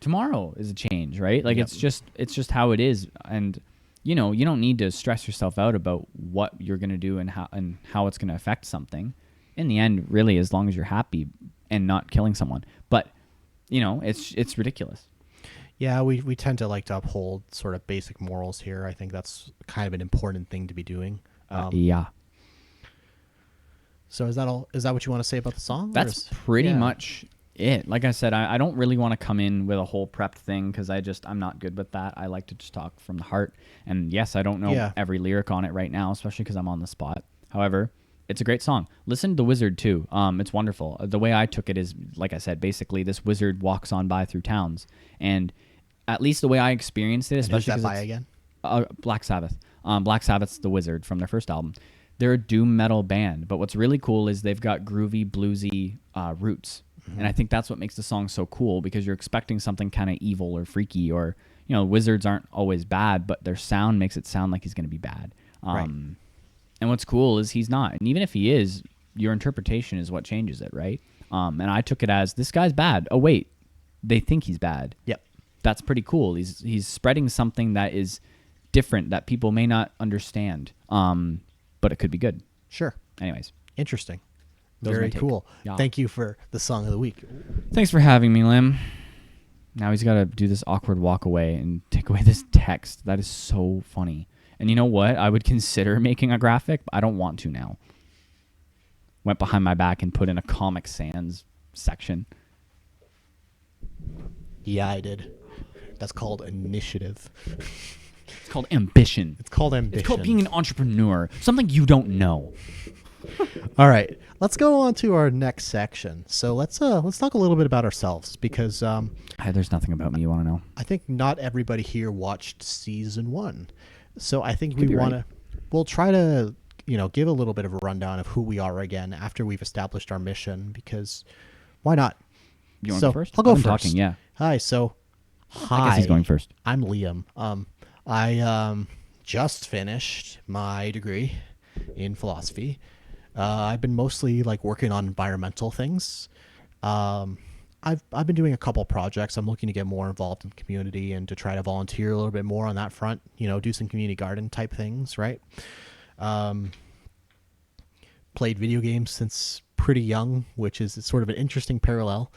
tomorrow is a change, right? Like Yep. it's just how it is. And you don't need to stress yourself out about what you're going to do and how it's going to affect something. In the end, really, as long as you're happy and not killing someone. But it's ridiculous. Yeah, we tend to like to uphold sort of basic morals here. I think that's kind of an important thing to be doing. Yeah. So is that all? Is that what you want to say about the song? That's pretty much it. Like I said, I don't really want to come in with a whole prepped thing because I'm not good with that. I like to just talk from the heart. And yes, I don't know every lyric on it right now, especially because I'm on the spot. However, it's a great song. Listen to The Wizard too. It's wonderful. The way I took it is, like I said, basically this wizard walks on by through towns, and at least the way I experienced it, especially who's that by again? Black Sabbath. Black Sabbath's The Wizard from their first album. They're a doom metal band, but what's really cool is they've got groovy, bluesy roots. Mm-hmm. And I think that's what makes the song so cool, because you're expecting something kind of evil or freaky, or, wizards aren't always bad, but their sound makes it sound like he's going to be bad. Right. And what's cool is he's not. And even if he is, your interpretation is what changes it, right? And I took it as, this guy's bad. Oh, wait, they think he's bad. Yep. That's pretty cool. He's spreading something that is different that people may not understand, but it could be good. Sure. Anyways. Interesting. Very cool. Yeah. Thank you for the song of the week. Thanks for having me, Lim. Now he's got to do this awkward walk away and take away this text. That is so funny. And you know what? I would consider making a graphic, but I don't want to now. Went behind my back and put in a Comic Sans section. Yeah, I did. That's called initiative. It's called ambition. It's called ambition. It's called being an entrepreneur. Something you don't know. All right, let's go on to our next section. So let's talk a little bit about ourselves, because there's nothing about me you want to know. I think not everybody here watched season 1. So I think we'll try to, give a little bit of a rundown of who we are again after we've established our mission, because why not? You want to go first? I'll go I've been first. Talking, yeah. Hi. I guess he's going first. I'm Liam. I just finished my degree in philosophy. I've been mostly working on environmental things. I've been doing a couple projects. I'm looking to get more involved in the community and to try to volunteer a little bit more on that front. Do some community garden type things, right? Played video games since pretty young, which is sort of an interesting parallel,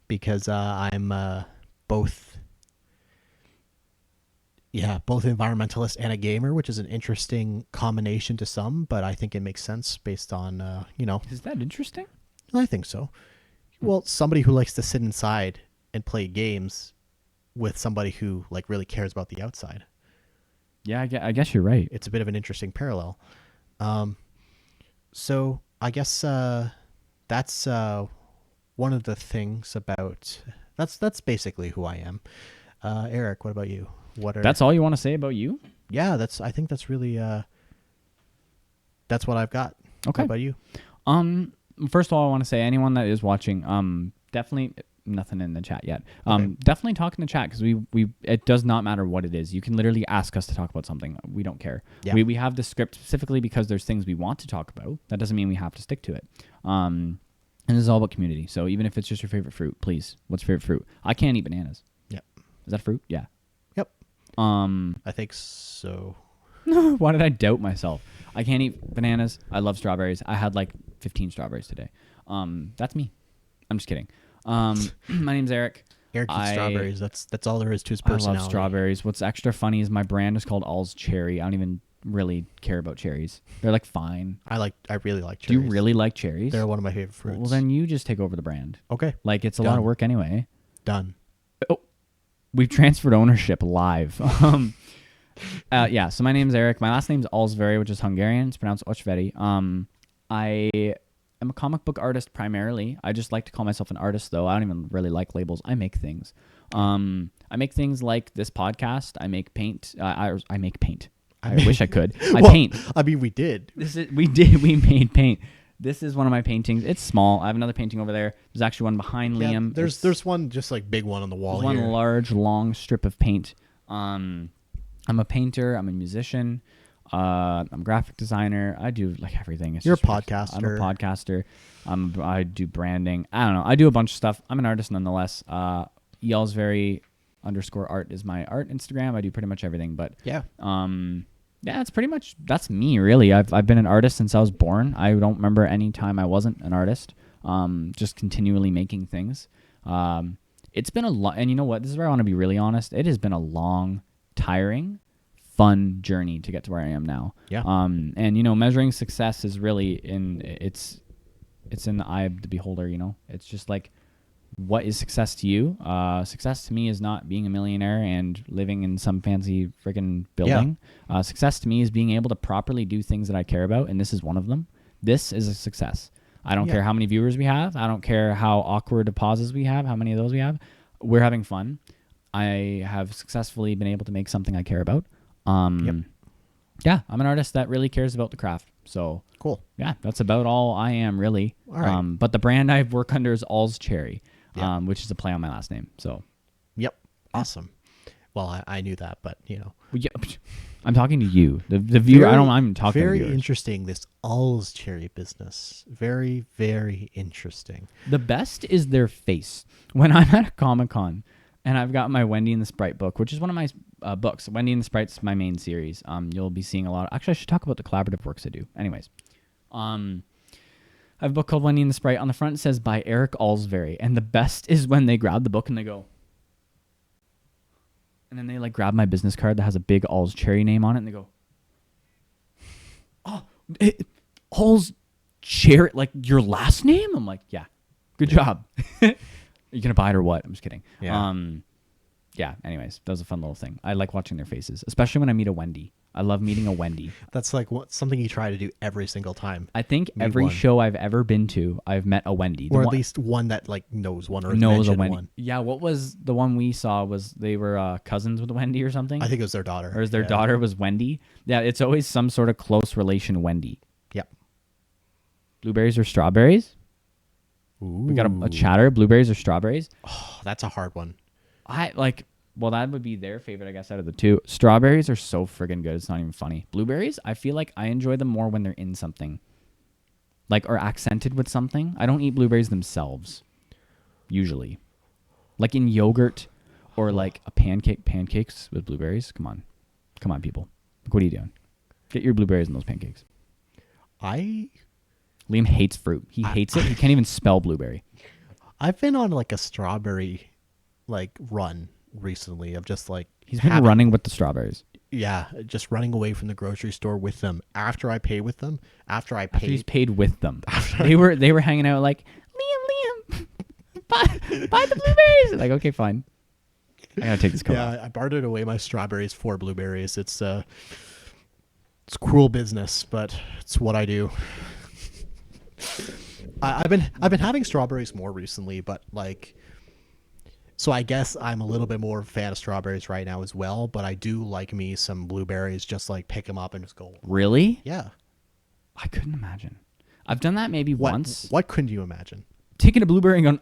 because I'm both environmentalist and a gamer, which is an interesting combination to some, but I think it makes sense based on Is that interesting? I think so. Well, somebody who likes to sit inside and play games with somebody who really cares about the outside. Yeah, I guess you're right. It's a bit of an interesting parallel. So I guess that's one of the things about that's basically who I am. Eric, what about you? That's all you want to say about you? Yeah, I think that's really that's what I've got. Okay. What about you? First of all, I want to say, anyone that is watching, definitely nothing in the chat yet. Definitely talk in the chat, because it does not matter what it is. You can literally ask us to talk about something. We don't care. Yeah. We have the script specifically because there's things we want to talk about. That doesn't mean we have to stick to it. And this is all about community. So even if it's just your favorite fruit, please, what's your favorite fruit? I can't eat bananas. Yep. Is that fruit? Yeah. Yep. I think so. Why did I doubt myself? I can't eat bananas. I love strawberries. I had 15 strawberries today. That's me. I'm just kidding. My name's Eric. Eric eats strawberries. That's all there is to his personality. I love strawberries. What's extra funny is my brand is called All's Cherry. I don't even really care about cherries. They're fine. I really like cherries. Do you really like cherries? They're one of my favorite fruits. Well, then you just take over the brand. Okay. It's a lot of work anyway. Done. Oh, we've transferred ownership live. Yeah, so my name's Eric. My last name's Alsveri, which is Hungarian. It's pronounced Ochveri. I am a comic book artist primarily. I just like to call myself an artist, though. I don't even really like labels. I make things. I make things like this podcast. I make paint. I make paint. I wish I could. I paint. I mean, we did. We made paint. This is one of my paintings. It's small. I have another painting over there. There's actually one behind Liam. There's one just big one on the wall here. One large, long strip of paint. I'm a painter. I'm a musician. I'm a graphic designer. I do everything. You're a podcaster. I'm a podcaster. I do branding. I don't know. I do a bunch of stuff. I'm an artist nonetheless. Yalsvery_art is my art Instagram. I do pretty much everything, but Yeah. yeah, that's me really. I've been an artist since I was born. I don't remember any time I wasn't an artist. Just continually making things. It's been a lot, and you know what? This is where I want to be really honest. It has been a long, tiring, fun journey to get to where I am now. Yeah. And measuring success is really it's in the eye of the beholder. It's just like, what is success to you? Success to me is not being a millionaire and living in some fancy freaking building. Yeah. Success to me is being able to properly do things that I care about, and this is one of them. This is a success. I don't care how many viewers we have. I don't care how awkward the pauses we have, how many of those we have. We're having fun. I have successfully been able to make something I care about. Yeah, I'm an artist that really cares about the craft. So cool. Yeah, that's about all I am really. All right. But the brand I work under is All's Cherry, which is a play on my last name. So. Yep. Awesome. Well, I knew that, but I'm talking to you, the viewer. I'm talking. Very to viewers. Interesting. This All's Cherry business. Very, very interesting. The best is their face. When I'm at a Comic-Con and I've got my Wendy and the Sprite book, which is one of my books. Wendy and the Sprite's my main series. You'll be seeing a lot. Actually, I should talk about the collaborative works I do. Anyways, I have a book called Wendy and the Sprite. On the front it says by Eric Allsbury, and the best is when they grab the book and they go. And then they like grab my business card that has a big All's Cherry name on it, and they go, "Oh, All's Cherry, like your last name?" I'm like, "Yeah, good job." Are you gonna buy it or what? I'm just kidding. Yeah. Yeah. Anyways, that was a fun little thing. I like watching their faces, especially when I meet a Wendy. I love meeting a Wendy. That's like something you try to do every single time. I think every show I've ever been to, I've met a Wendy. Or at least one that like knows one or knows a Wendy. One. Yeah, what was the one we saw? Was they were cousins with Wendy or something? I think it was their daughter. Or their daughter was Wendy? Yeah, it's always some sort of close relation Wendy. Yep. Blueberries or strawberries? Ooh. We got a chatter. Blueberries or strawberries? Oh, that's a hard one. Well, that would be their favorite, I guess, out of the two. Strawberries are so friggin' good. It's not even funny. Blueberries, I feel like I enjoy them more when they're in something. Like, or accented with something. I don't eat blueberries themselves. Usually. Like in yogurt or like a pancakes with blueberries. Come on, people. Like, what are you doing? Get your blueberries in those pancakes. Liam hates fruit. He hates it. He can't even spell blueberry. I've been on like a strawberry like run recently of just like he's been running with the strawberries. Yeah, just running away from the grocery store with them after I pay with them. After he's paid with them. They were hanging out like, Liam, buy the blueberries. Like, okay, fine. I gotta take this coat off. I bartered away my strawberries for blueberries. It's cruel business, but it's what I do. I've been having strawberries more recently, but like. So I guess I'm a little bit more a fan of strawberries right now as well, but I do like me some blueberries, just like pick them up and just go. Really? Yeah. I couldn't imagine. I've done that maybe once. What couldn't you imagine? Taking a blueberry and going,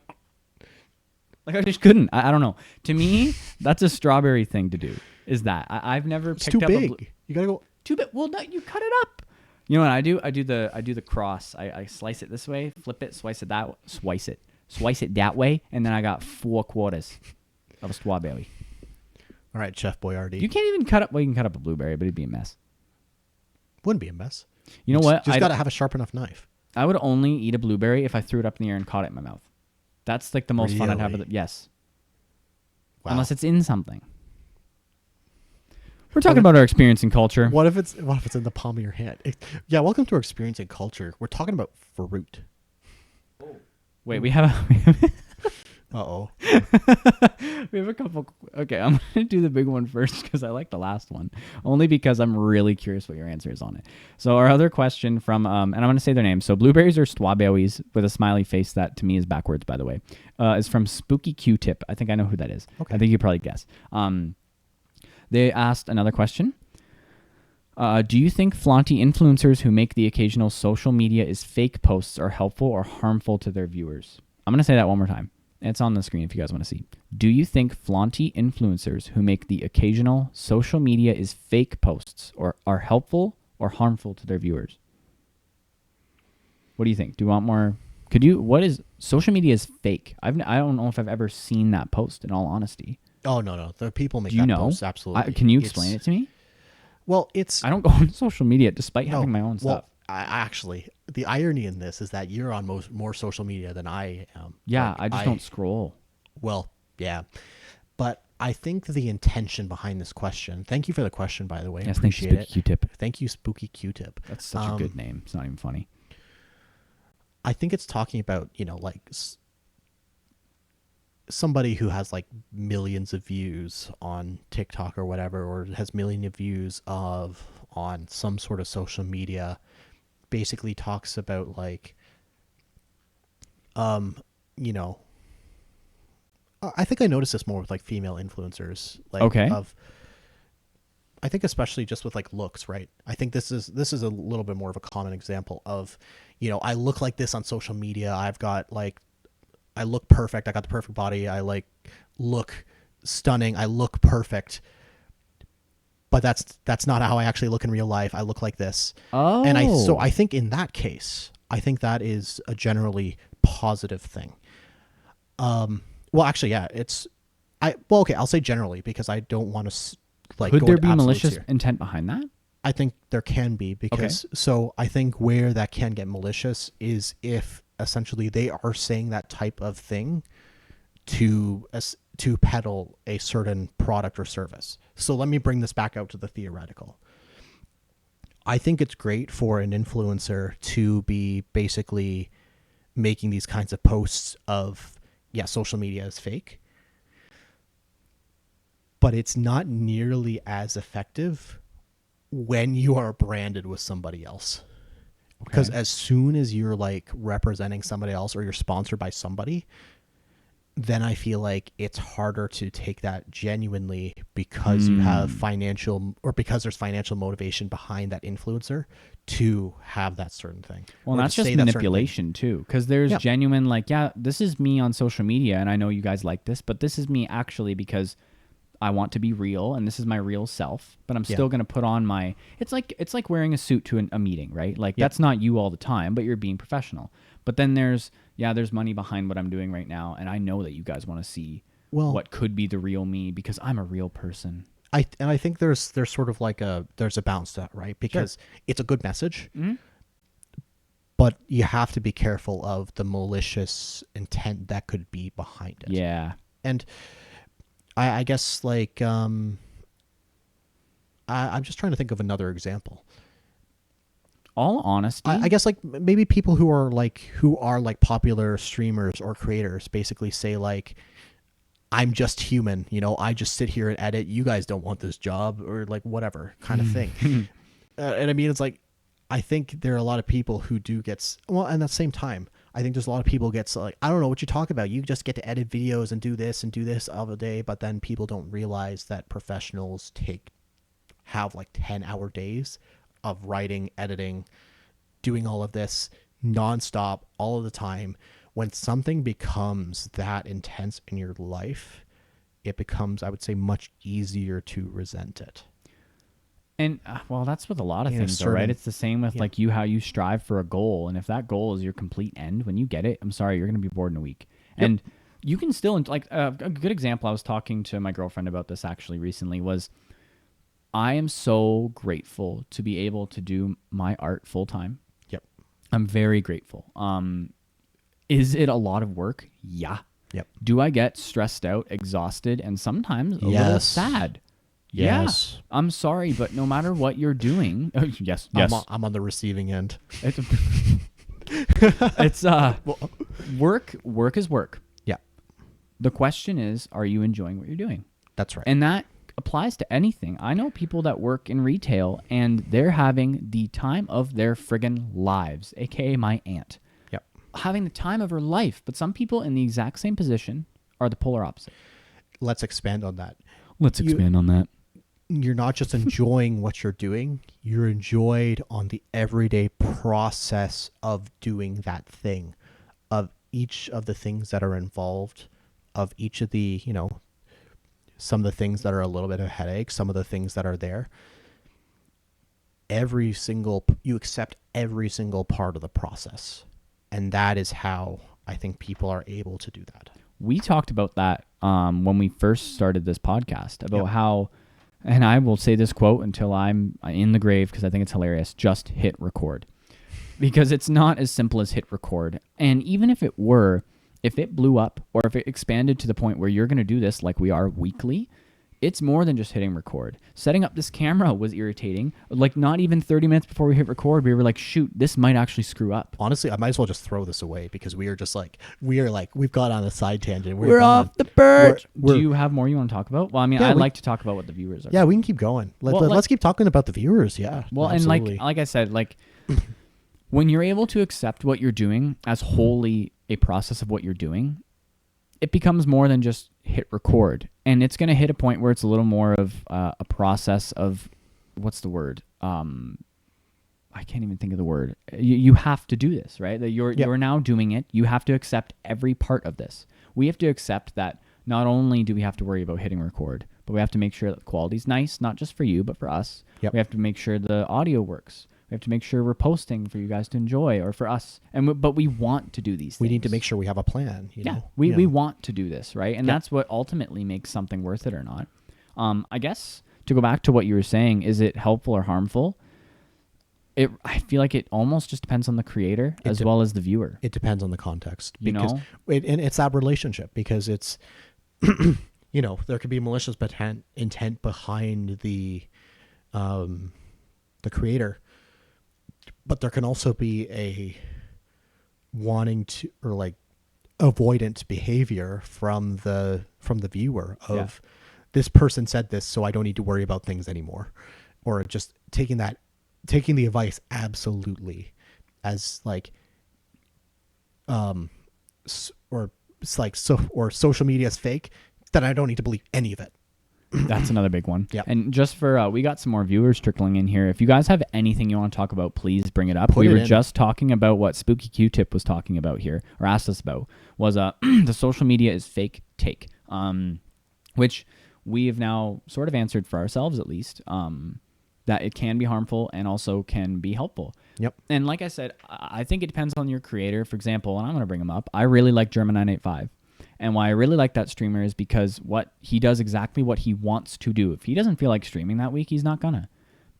like I just couldn't. I don't know. To me, that's a strawberry thing to do. Is that I've never picked too up big. You gotta go too big. Well, no, you cut it up. You know what I do? I do the cross. I slice it this way, flip it, slice it that way, and then I got 4/4 of a strawberry. All right, Chef Boyardee. You can't even cut up. Well, you can cut up a blueberry, but it'd be a mess. Wouldn't be a mess. You know what? Just got to have a sharp enough knife. I would only eat a blueberry if I threw it up in the air and caught it in my mouth. That's like the most fun I'd have with it. Yes. Wow. Unless it's in something. We're talking about our experience in culture. What if it's in the palm of your hand? Welcome to our experience in culture. We're talking about fruit. Wait, we have a... Uh-oh. We have a couple... Okay, I'm going to do the big one first because I like the last one. Only because I'm really curious what your answer is on it. So our other question from... and I'm going to say their name. So blueberries or strawberries with a smiley face that to me is backwards, by the way, is from Spooky Q-Tip. I think I know who that is. Okay. I think you probably guess. They asked another question. Do you think flaunty influencers who make the occasional social media is fake posts are helpful or harmful to their viewers? I'm going to say that one more time. It's on the screen if you guys want to see. Do you think flaunty influencers who make the occasional social media is fake posts or are helpful or harmful to their viewers? What do you think? Do you want more Could you? What is social media is fake? I don't know if I've ever seen that post. In all honesty, Oh no, the people make do you that know? post absolutely. Can you explain it to me? Well, it's I don't go on social media despite no. having my own Well, stuff. I actually, the irony in this is that you're on more social media than I am. Yeah, Like, I just don't scroll. Well, yeah, but I think the intention behind this question. Thank you for the question, by the way. Yes, thank you, Appreciate it. Spooky Q-Tip. Thank you, Spooky Q-Tip. That's such a good name. It's not even funny. I think it's talking about, like somebody who has like millions of views on TikTok or whatever, or has millions of views on some sort of social media, basically talks about like, you know, I think I noticed this more with like female influencers, like Okay. I think especially just with like looks, right? I think this is a little bit more of a common example of, I look like this on social media. I've got like, I look perfect. I got the perfect body. I like look stunning. I look perfect. But that's not how I actually look in real life. I look like this. Oh. And I think in that case, I think that is a generally positive thing. Well, actually, yeah, okay, I'll say generally because I don't want to like. Could go there into be absolutes malicious here. intent behind that? I think there can be because so I think where that can get malicious is if essentially they are saying that type of thing to peddle a certain product or service. So let me bring this back out to the theoretical. I think it's great for an influencer to be basically making these kinds of posts of, social media is fake. But it's not nearly as effective when you are branded with somebody else. Because as soon as you're like representing somebody else or you're sponsored by somebody, then I feel like it's harder to take that genuinely because you have because there's financial motivation behind that influencer to have that certain thing. Well, that's just manipulation too, because there's genuine like, this is me on social media and I know you guys like this, but this is me actually because I want to be real and this is my real self, but I'm still going to put on my, it's like wearing a suit to a meeting, right? Like that's not you all the time, but you're being professional. But then there's money behind what I'm doing right now. And I know that you guys want to see what could be the real me because I'm a real person. I think there's sort of like there's a balance to that, right? Because it's a good message, but you have to be careful of the malicious intent that could be behind it. Yeah. And I guess like I'm just trying to think of another example. All honesty, I guess like maybe people who are like popular streamers or creators basically say like, I'm just human, I just sit here and edit. You guys don't want this job or like whatever kind of thing. And I mean, it's like, I think there are a lot of people who do get, well, and at the same time, I think there's a lot of people get like, I don't know what you talk about. You just get to edit videos and do this all the day. But then people don't realize that professionals have like 10-hour days of writing, editing, doing all of this nonstop all of the time. When something becomes that intense in your life, it becomes, I would say, much easier to resent it. And well, that's with a lot of things, though, right? It's the same with like how you strive for a goal, and if that goal is your complete end, when you get it, I'm sorry, you're going to be bored in a week. And you can still like a good example. I was talking to my girlfriend about this actually recently. Was I am so grateful to be able to do my art full time. Yep, I'm very grateful. Is it a lot of work? Yeah. Yep. Do I get stressed out, exhausted, and sometimes a little sad? Yes. Yeah. I'm sorry, but no matter what you're doing, yes. I'm on the receiving end. It's work is work. Yeah. The question is, are you enjoying what you're doing? That's right. And that applies to anything. I know people that work in retail and they're having the time of their friggin' lives, aka my aunt. Yep. Having the time of her life, but some people in the exact same position are the polar opposite. Let's expand on that. You're not just enjoying what you're doing, you're enjoyed on the everyday process of doing that thing, of each of the things that are involved, of each of the, some of the things that are a little bit of a headache, some of the things that are there. You accept every single part of the process. And that is how I think people are able to do that. We talked about that when we first started this podcast, about Yep. how, and I will say this quote until I'm in the grave because I think it's hilarious, just hit record. Because it's not as simple as hit record. And even if it were, if it blew up or if it expanded to the point where you're going to do this like we are weekly, it's more than just hitting record. Setting up this camera was irritating. Like not even 30 minutes before we hit record, we were like, shoot, this might actually screw up. Honestly, I might as well just throw this away because we've got on a side tangent. We're off the perch. We're- Do you have more you want to talk about? Well, I mean, Yeah, I'd we- like to talk about what the viewers are. Yeah, we can keep going. Let's keep talking about the viewers. Yeah. Well, absolutely. and like I said, like when you're able to accept what you're doing as wholly a process of what you're doing, it becomes more than just hit record. And it's going to hit a point where it's a little more of a process of, what's the word? I can't even think of the word. You have to do this, right? That you're now doing it. You have to accept every part of this. We have to accept that not only do we have to worry about hitting record, but we have to make sure that the quality's nice, not just for you, but for us. Yep. We have to make sure the audio works. We have to make sure we're posting for you guys to enjoy or for us. But we want to do these things. We need to make sure we have a plan. You know? We want to do this, right? And Yep. that's what ultimately makes something worth it or not. I guess to go back to what you were saying, is it helpful or harmful? I feel like it almost just depends on the creator as well as the viewer. It depends on the context. You know? And it's that relationship because it's, there could be malicious intent behind the creator, but there can also be a wanting to, or like avoidant behavior from the viewer of this person said this, so I don't need to worry about things anymore, or just taking the advice absolutely as like, or social media is fake, that I don't need to believe any of it. That's another big one. Yeah. And just for, we got some more viewers trickling in here. If you guys have anything you want to talk about, please bring it up. Put we it were in. just talking about what Spooky Q-Tip was talking about here, or asked us about, was the social media is fake take, which we have now sort of answered for ourselves at least, that it can be harmful and also can be helpful. Yep. And like I said, I think it depends on your creator. For example, and I'm going to bring him up, I really like German985. And why I really like that streamer is because he does exactly what he wants to do. If he doesn't feel like streaming that week, he's not gonna.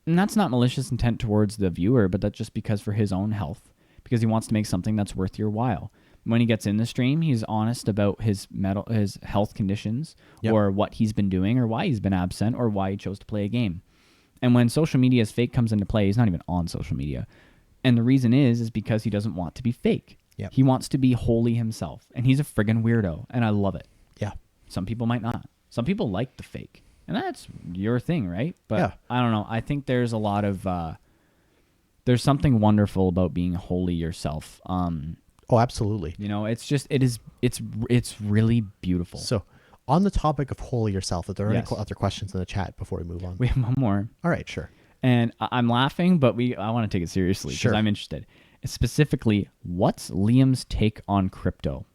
And that's not malicious intent towards the viewer, but that's just because for his own health, because he wants to make something that's worth your while. When he gets in the stream, he's honest about his health conditions, Yep. or what he's been doing, or why he's been absent, or why he chose to play a game. And when social media's fake comes into play, he's not even on social media. And the reason is because he doesn't want to be fake. Yep. He wants to be wholly himself, and he's a friggin' weirdo, and I love it. Yeah. Some people might not. Some people like the fake, and that's your thing, right? But Yeah. I don't know. I think there's a lot of there's something wonderful about being wholly yourself. Oh, absolutely. It's really beautiful. So, on the topic of wholly yourself, if there are Yes. any other questions in the chat before we move on? We have one more, All right, sure. and I'm laughing, but I want to take it seriously because Sure. I'm interested. Specifically, what's Liam's take on crypto?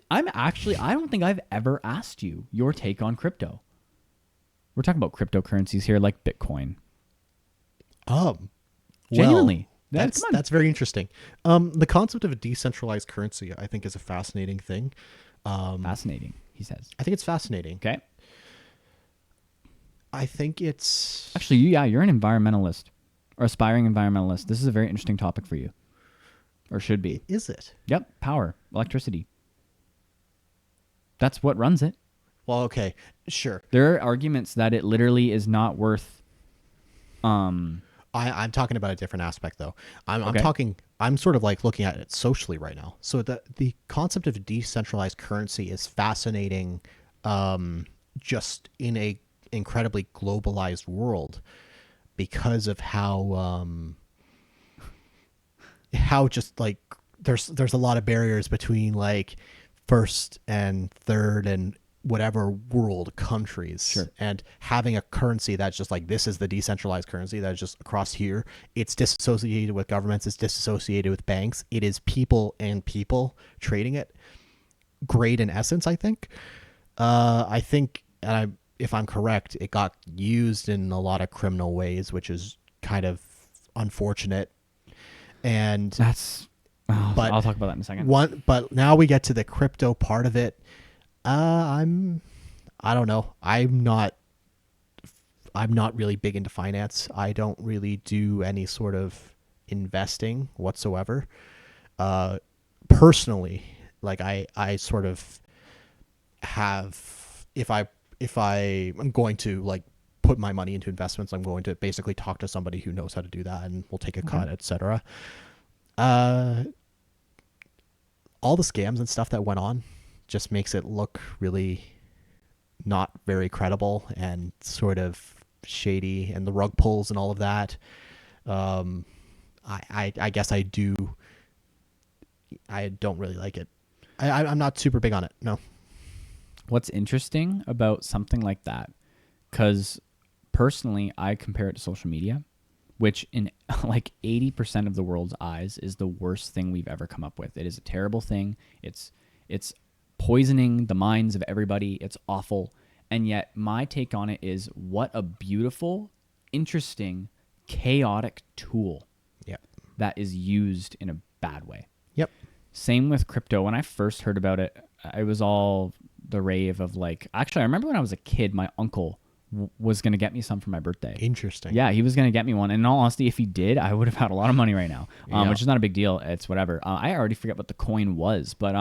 I don't think I've ever asked you your take on crypto. We're talking about cryptocurrencies here, like Bitcoin. Genuinely. Well, Come on. that's very interesting. The concept of a decentralized currency, I think, is a fascinating thing. Fascinating, he says. I think it's fascinating. Okay. I think it's Actually, you're an environmentalist or aspiring environmentalist. This is a very interesting topic for you, or should be. Is it? Yep, power, electricity. That's what runs it. Well, okay, sure. There are arguments that it literally is not worth. I'm talking about a different aspect, though. Okay. I'm sort of like looking at it socially right now. So the concept of decentralized currency is fascinating, just in a incredibly globalized world, because of how just like there's a lot of barriers between like first and third and whatever world countries. Sure. And having a currency that's just like, this is the decentralized currency that is just across here. It's disassociated with governments. It's disassociated with banks. It is people and people trading it. Great in essence, I think. I think, if I'm correct, it got used in a lot of criminal ways, which is kind of unfortunate And That's. but I'll talk about that in a second. but now we get to the crypto part of it. I don't know. I'm not really big into finance. I don't really do any sort of investing whatsoever. Personally, like I sort of have, if I am going to like put my money into investments, I'm going to basically talk to somebody who knows how to do that and will take a cut, etc. All the scams and stuff that went on just makes it look really not very credible and sort of shady, and the rug pulls and all of that. I guess I don't really like it. I'm not super big on it. No. What's interesting about something like that, because personally, I compare it to social media, which in like 80% of the world's eyes is the worst thing we've ever come up with. It is a terrible thing. It's poisoning the minds of everybody. It's awful. And yet my take on it is, what a beautiful, interesting, chaotic tool that is used in a bad way. Yep. Same with crypto. When I first heard about it, it was all the rave of like, actually, I remember when I was a kid, my uncle was going to get me some for my birthday. Interesting. Yeah, he was going to get me one. And in all honesty, if he did, I would have had a lot of money right now, which is not a big deal. It's whatever. I already forget what the coin was, but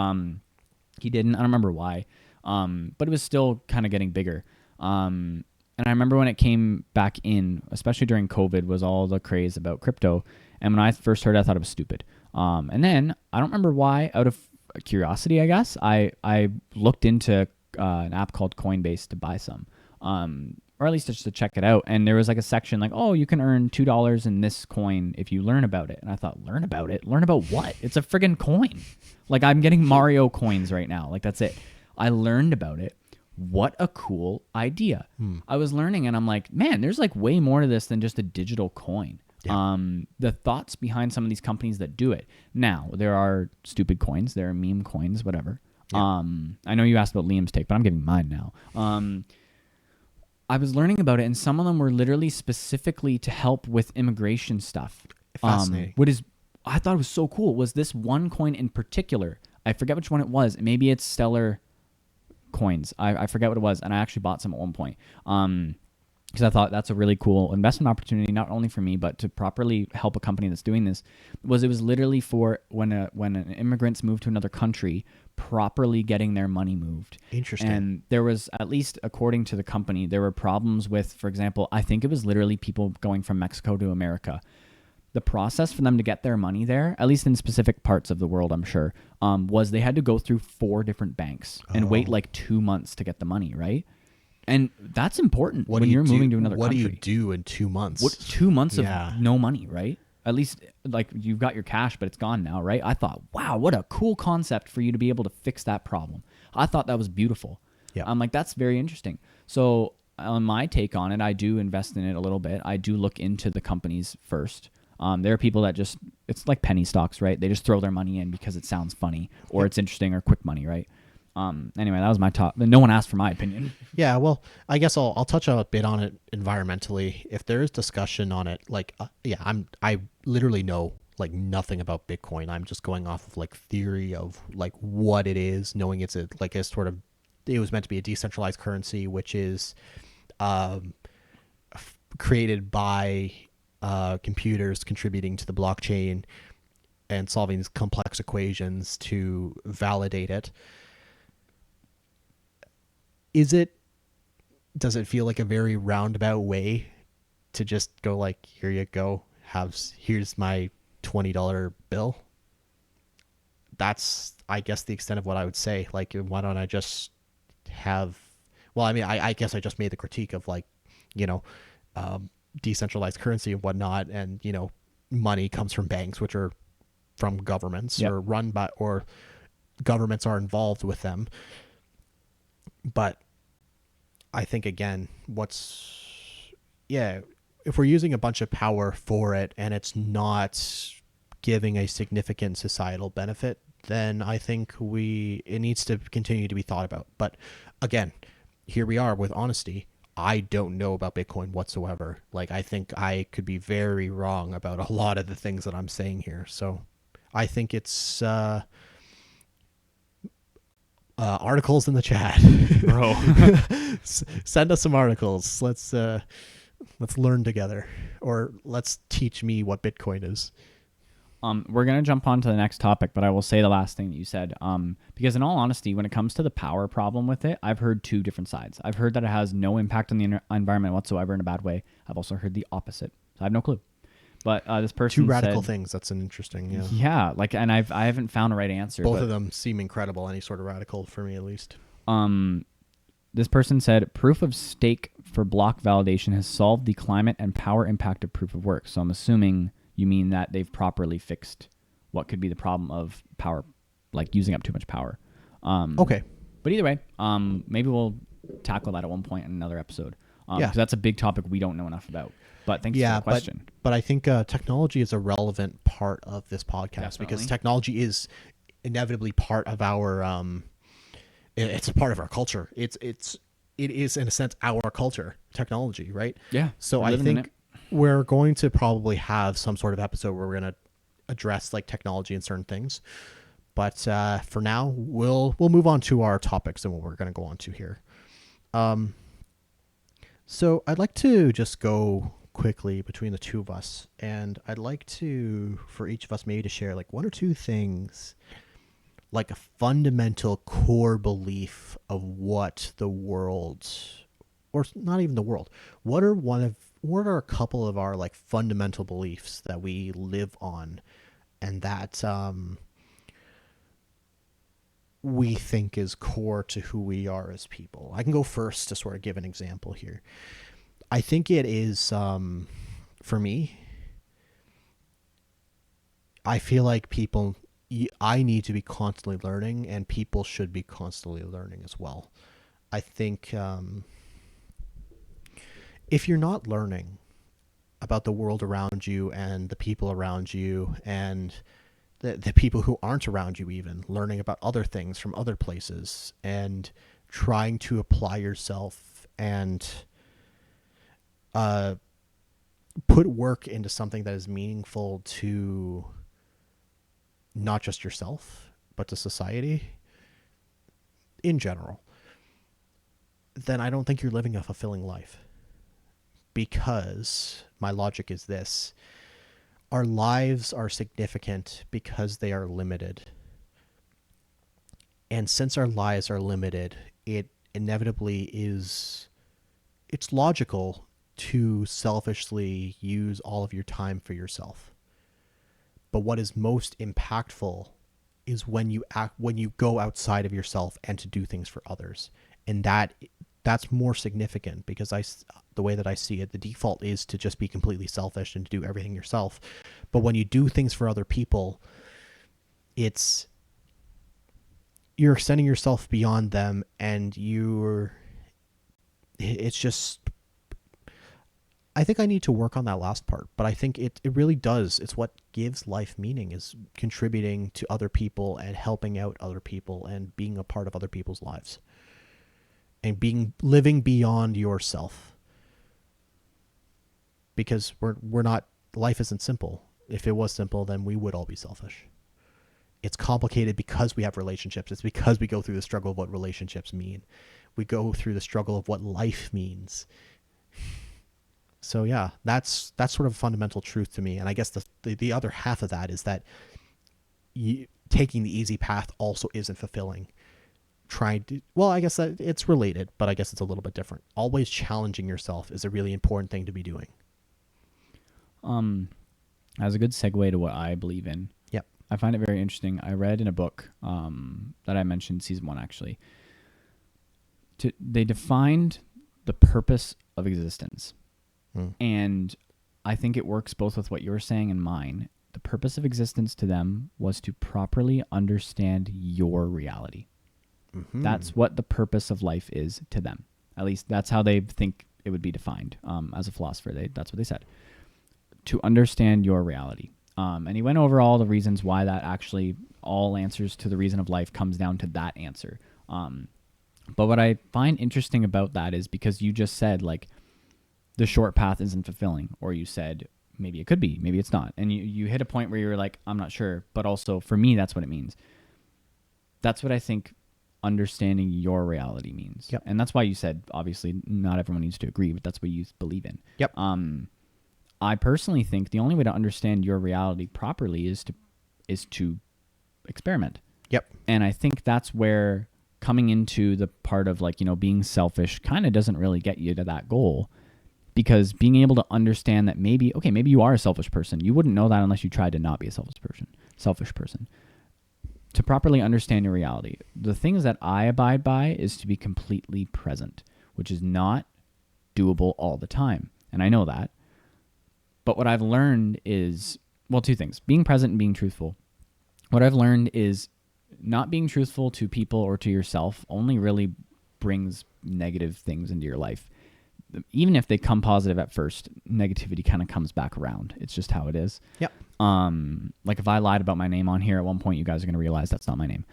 he didn't. I don't remember why. But it was still kind of getting bigger. And I remember when it came back in, especially during COVID, was all the craze about crypto. And when I first heard it, I thought it was stupid. And then I don't remember why, out of curiosity, I guess, I looked into an app called Coinbase to buy some, or at least just to check it out. And there was like a section like, oh, you can earn $2 in this coin if you learn about it. And I thought, learn about it? Learn about what? It's a friggin' coin. Like, I'm getting Mario coins right now. Like, that's it. I learned about it. What a cool idea. I was learning and I'm like, man, there's like way more to this than just a digital coin. Yeah. The thoughts behind some of these companies that do it. Now, there are stupid coins. There are meme coins, whatever. Yeah. I know you asked about Liam's take, but I'm giving mine now. I was learning about it, and some of them were literally specifically to help with immigration stuff. Fascinating. I thought it was so cool was this one coin in particular. I forget which one it was. Maybe it's Stellar coins. I forget what it was, and I actually bought some at one point. Because I thought that's a really cool investment opportunity, not only for me, but to properly help a company that's doing this. It was literally for when an immigrants move to another country, properly getting their money moved. Interesting. And there was, at least according to the company, there were problems with, for example, I think it was literally people going from Mexico to America. The process for them to get their money there, at least in specific parts of the world, I'm sure, was they had to go through 4 different banks and wait like 2 months to get the money, right? And that's important when you're moving to another country. What do you do in 2 months? 2 months of no money, right? At least, like, you've got your cash, but it's gone now, right? I thought, wow, what a cool concept for you to be able to fix that problem. I thought that was beautiful. Yeah. I'm like, that's very interesting. So on my take on it, I do invest in it a little bit. I do look into the companies first. There are people that just, it's like penny stocks, right? They just throw their money in because it sounds funny or it's interesting or quick money, right? Anyway, that was my top. No one asked for my opinion. Yeah, well, I guess I'll touch a bit on it environmentally. If there is discussion on it, like, I literally know like nothing about Bitcoin. I'm just going off of like theory of like what it is, knowing it's a sort of, it was meant to be a decentralized currency, which is created by computers contributing to the blockchain and solving these complex equations to validate it. Does it feel like a very roundabout way to just go like, here you go, here's my $20 bill? That's, I guess, the extent of what I would say. Like, why don't I just have, well, I mean, I guess I just made the critique of like, decentralized currency and whatnot, and money comes from banks, which are from governments or run by, or governments are involved with them. But I think, again, if we're using a bunch of power for it and it's not giving a significant societal benefit, then I think it needs to continue to be thought about. But again, here we are with honesty. I don't know about Bitcoin whatsoever. Like, I think I could be very wrong about a lot of the things that I'm saying here. So I think it's articles in the chat. Bro. Send us some articles. Let's learn together, or let's teach me what Bitcoin is. We're going to jump on to the next topic, but I will say the last thing that you said. Because in all honesty, when it comes to the power problem with it, I've heard two different sides. I've heard that it has no impact on the environment whatsoever in a bad way. I've also heard the opposite. So I have no clue. But this person Two radical said, things. That's an interesting. Yeah. Yeah, like, and I haven't found a right answer. Both of them seem incredible. Any sort of radical for me, at least. This person said proof of stake for block validation has solved the climate and power impact of proof of work. So I'm assuming you mean that they've properly fixed what could be the problem of power, like using up too much power. Okay. But either way, maybe we'll tackle that at one point in another episode. Yeah. Because that's a big topic we don't know enough about. But thanks for the question. But I think technology is a relevant part of this podcast. Definitely. Because technology is inevitably part of our it's a part of our culture. It is in a sense our culture, technology, right? Yeah. So I think we're going to probably have some sort of episode where we're going to address like technology and certain things. But for now, we'll move on to our topics and what we're going to go on to here. So I'd like to just go quickly between the two of us, and I'd like to, for each of us, maybe to share like one or two things, like a fundamental core belief of what the world, or not even the world, what are a couple of our like fundamental beliefs that we live on and that we think is core to who we are as people. I can go first to sort of give an example here. I think it is, for me, I feel like I need to be constantly learning, and people should be constantly learning as well. I think if you're not learning about the world around you and the people around you and the people who aren't around you, even learning about other things from other places and trying to apply yourself and put work into something that is meaningful to not just yourself, but to society in general, then I don't think you're living a fulfilling life. Because my logic is this: our lives are significant because they are limited. And since our lives are limited, it inevitably it's logical to selfishly use all of your time for yourself. But what is most impactful is when you go outside of yourself and to do things for others. And that's more significant, because the way that I see it, the default is to just be completely selfish and to do everything yourself. But when you do things for other people, you're extending yourself beyond them, and it's just, I think I need to work on that last part, but I think it really does. It's what gives life meaning, is contributing to other people and helping out other people and being a part of other people's lives and living beyond yourself. Because life isn't simple. If it was simple, then we would all be selfish. It's complicated because we have relationships. It's because we go through the struggle of what relationships mean. We go through the struggle of what life means. So yeah, that's sort of a fundamental truth to me. And I guess the other half of that is that taking the easy path also isn't fulfilling. I guess that it's related, but I guess it's a little bit different. Always challenging yourself is a really important thing to be doing. As a good segue to what I believe in. Yep. I find it very interesting. I read in a book that I mentioned, season 1 actually. They defined the purpose of existence. And I think it works both with what you're saying and mine. The purpose of existence to them was to properly understand your reality. Mm-hmm. That's what the purpose of life is to them. At least that's how they think it would be defined. As a philosopher, that's what they said. To understand your reality. And he went over all the reasons why that actually all answers to the reason of life comes down to that answer. But what I find interesting about that is because you just said like the short path isn't fulfilling, or you said maybe it could be, maybe it's not. And you hit a point where you're like, I'm not sure. But also for me, that's what it means. That's what I think understanding your reality means. Yep. And that's why you said, obviously, not everyone needs to agree, but that's what you believe in. Yep. I personally think the only way to understand your reality properly is to experiment. Yep. And I think that's where coming into the part of like, being selfish kind of doesn't really get you to that goal, because being able to understand that maybe you are a selfish person. You wouldn't know that unless you tried to not be a selfish person. To properly understand your reality, the things that I abide by is to be completely present, which is not doable all the time. And I know that. But what I've learned is, well, two things: being present and being truthful. What I've learned is not being truthful to people or to yourself only really brings negative things into your life. Even if they come positive at first, negativity kind of comes back around. It's just how it is. Yep. Like if I lied about my name on here at one point, you guys are going to realize that's not my name.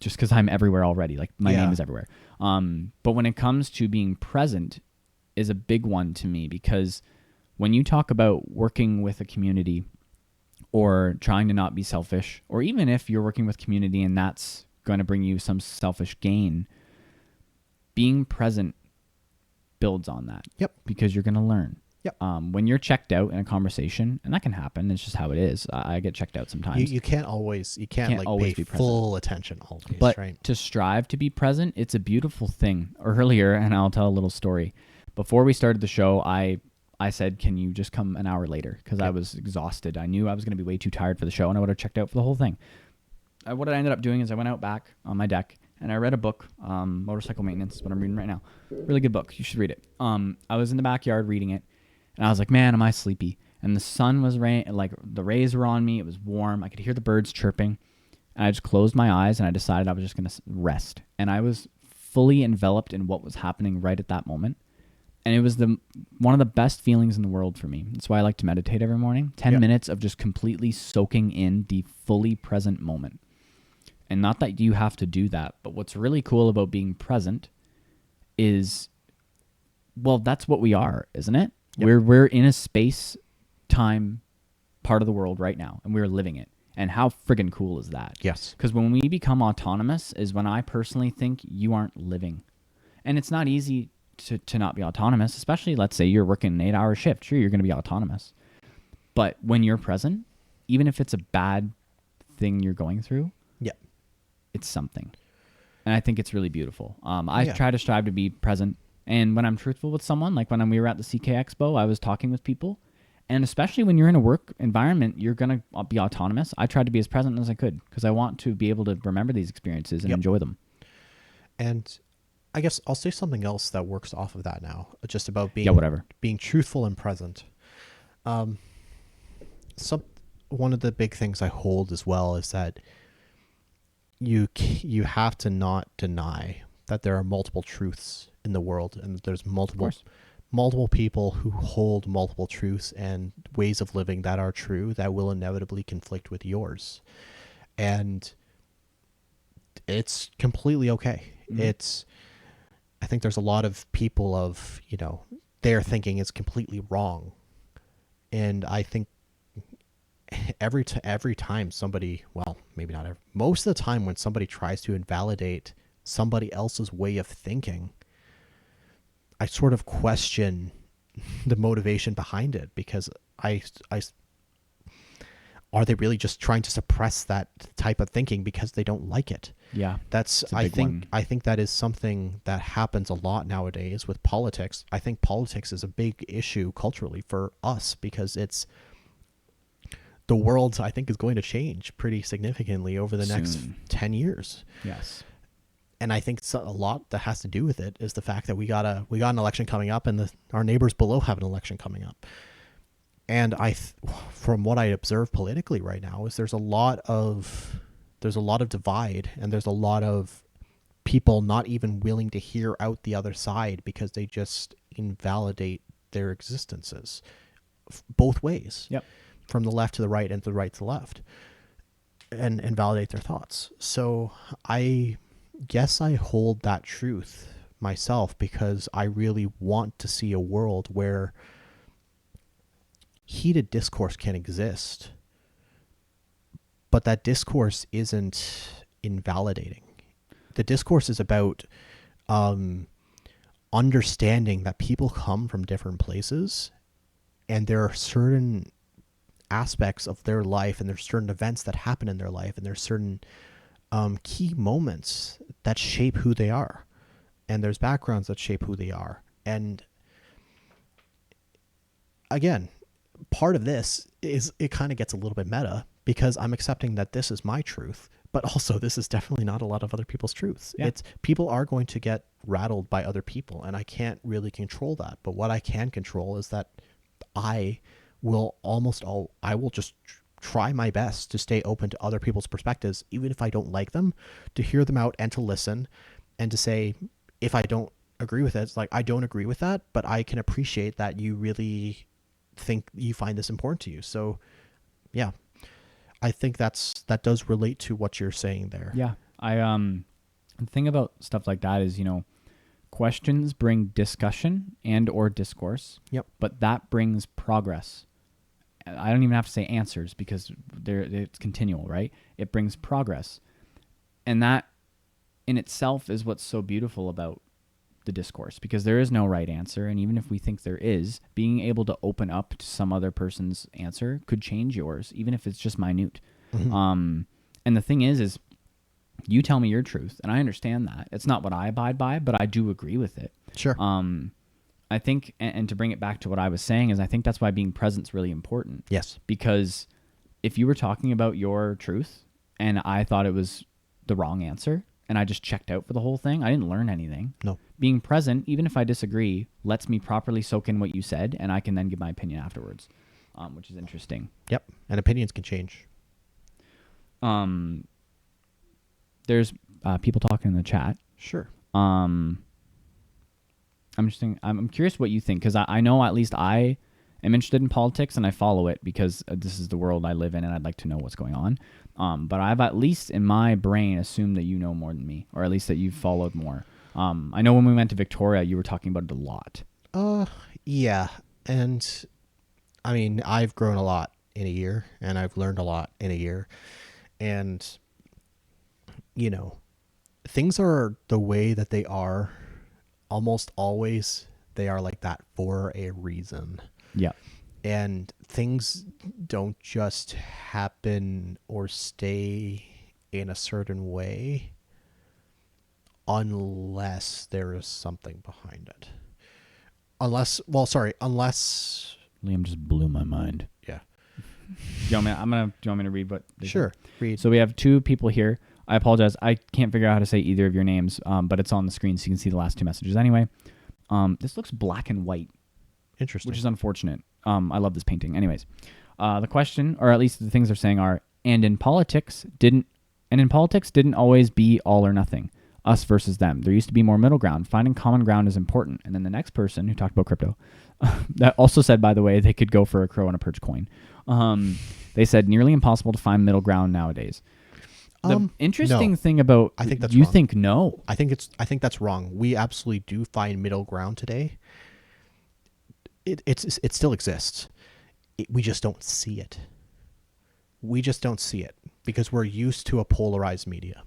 Just because I'm everywhere already. Like my name is everywhere. But when it comes to being present is a big one to me, because when you talk about working with a community or trying to not be selfish, or even if you're working with community and that's going to bring you some selfish gain, being present builds on that. Yep. Because you're going to learn. Yep. When you're checked out in a conversation, and that can happen, it's just how it is. I get checked out sometimes. You can't always always pay be present. full attention always, but right? to strive to be present, it's a beautiful thing. Earlier, and I'll tell a little story. Before we started the show, I said, can you just come an hour later? Because I was exhausted. I knew I was going to be way too tired for the show, and I would have checked out for the whole thing. What I ended up doing is I went out back on my deck, and I read a book, Motorcycle Maintenance, what I'm reading right now. Really good book. You should read it. I was in the backyard reading it, and I was like, man, am I sleepy? And the sun was like the rays were on me. It was warm. I could hear the birds chirping. And I just closed my eyes, and I decided I was just going to rest. And I was fully enveloped in what was happening right at that moment. And it was one of the best feelings in the world for me. That's why I like to meditate every morning. 10 minutes of just completely soaking in the fully present moment. And not that you have to do that, but what's really cool about being present is, well, that's what we are, isn't it? Yep. We're in a space-time part of the world right now, and we're living it. And how friggin' cool is that? Yes. Because when we become autonomous is when I personally think you aren't living. And it's not easy to not be autonomous, especially, let's say you're working an 8-hour shift. Sure, you're going to be autonomous. But when you're present, even if it's a bad thing you're going through, it's something. And I think it's really beautiful. I try to strive to be present. And when I'm truthful with someone, like when we were at the CK Expo, I was talking with people. And especially when you're in a work environment, you're going to be autonomous. I tried to be as present as I could because I want to be able to remember these experiences and enjoy them. And I guess I'll say something else that works off of that now, just about being being truthful and present. One of the big things I hold as well is that you have to not deny that there are multiple truths in the world, and that there's multiple people who hold multiple truths and ways of living that are true that will inevitably conflict with yours. And it's completely okay. Mm-hmm. I think there's a lot of people of, their thinking is completely wrong. And I think every time somebody, well, maybe not every, most of the time when somebody tries to invalidate somebody else's way of thinking, I sort of question the motivation behind it, because are they really just trying to suppress that type of thinking because they don't like it? Yeah. I think that is something that happens a lot nowadays with politics. I think politics is a big issue culturally for us, because the world, I think, is going to change pretty significantly over the next 10 years. Yes. And I think a lot that has to do with it is the fact that we got an election coming up, and our neighbors below have an election coming up. And from what I observe politically right now, is there's a lot of divide, and there's a lot of people not even willing to hear out the other side because they just invalidate their existences both ways. Yep. From the left to the right and the right to the left, and invalidate their thoughts. So yes, I hold that truth myself because I really want to see a world where heated discourse can exist, but that discourse isn't invalidating. The discourse is about understanding that people come from different places, and there are certain aspects of their life, and there's certain events that happen in their life, and there's certain key moments that shape who they are, and there's backgrounds that shape who they are. And again, part of this is it kind of gets a little bit meta because I'm accepting that this is my truth, but also this is definitely not a lot of other people's truths. Yeah. It's people are going to get rattled by other people, and I can't really control that. But what I can control is that I will just try my best to stay open to other people's perspectives, even if I don't like them, to hear them out and to listen, and to say, if I don't agree with it, it's like, I don't agree with that, but I can appreciate that you really think you find this important to you. So yeah, I think that does relate to what you're saying there. Yeah. The thing about stuff like that is, questions bring discussion and or discourse. Yep. But that brings progress. I don't even have to say answers because it's continual, right? It brings progress. And that in itself is what's so beautiful about the discourse, because there is no right answer. And even if we think there is, being able to open up to some other person's answer could change yours, even if it's just minute. Mm-hmm. And the thing is you tell me your truth, and I understand that. It's not what I abide by, but I do agree with it. Sure. I think, and to bring it back to what I was saying, is I think that's why being present is really important. Yes. Because if you were talking about your truth and I thought it was the wrong answer and I just checked out for the whole thing, I didn't learn anything. No. Being present, even if I disagree, lets me properly soak in what you said, and I can then give my opinion afterwards, which is interesting. Yep. And opinions can change. There's people talking in the chat. Sure. I'm curious what you think, because I know at least I am interested in politics and I follow it because this is the world I live in and I'd like to know what's going on. But I've at least in my brain assumed that you know more than me, or at least that you've followed more. I know when we went to Victoria, you were talking about it a lot. Yeah. And I mean, I've grown a lot in a year, and I've learned a lot in a year. And, things are the way that they are. Almost always they are like that for a reason. Yeah. And things don't just happen or stay in a certain way unless there is something behind it. Unless Liam just blew my mind. Yeah. Do you want me to read what they Sure. said? Read. So we have two people here. I apologize. I can't figure out how to say either of your names, but it's on the screen so you can see the last two messages. Anyway, this looks black and white. Interesting. Which is unfortunate. I love this painting. Anyways, the question, or at least the things they're saying are, and in politics didn't always be all or nothing, us versus them. There used to be more middle ground. Finding common ground is important. And then the next person who talked about crypto, that also said, by the way, they could go for a crowonaperch coin. They said nearly impossible to find middle ground nowadays. The interesting thing about, I think that's you wrong. think no. I think that's wrong. We absolutely do find middle ground today. It still exists. We just don't see it. We just don't see it because we're used to a polarized media.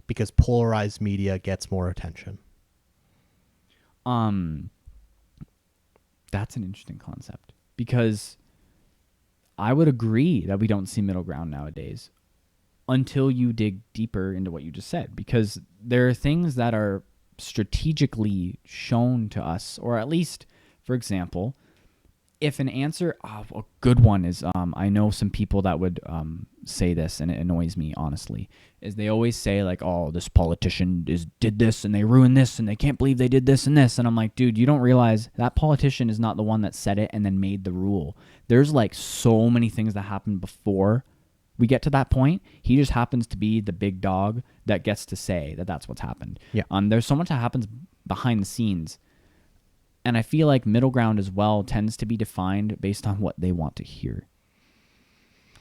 Because polarized media gets more attention. That's an interesting concept, because I would agree that we don't see middle ground nowadays until you dig deeper into what you just said, because there are things that are strategically shown to us, or at least, for example, if an answer, a good one is, I know some people that would say this, and it annoys me, honestly, is they always say like, oh, this politician did this, and they ruined this, and they can't believe they did this and this. And I'm like, dude, you don't realize that politician is not the one that said it and then made the rule. There's like so many things that happened before we get to that point. He just happens to be the big dog that gets to say that that's what's happened. Yeah. There's so much that happens behind the scenes. And I feel like middle ground as well tends to be defined based on what they want to hear.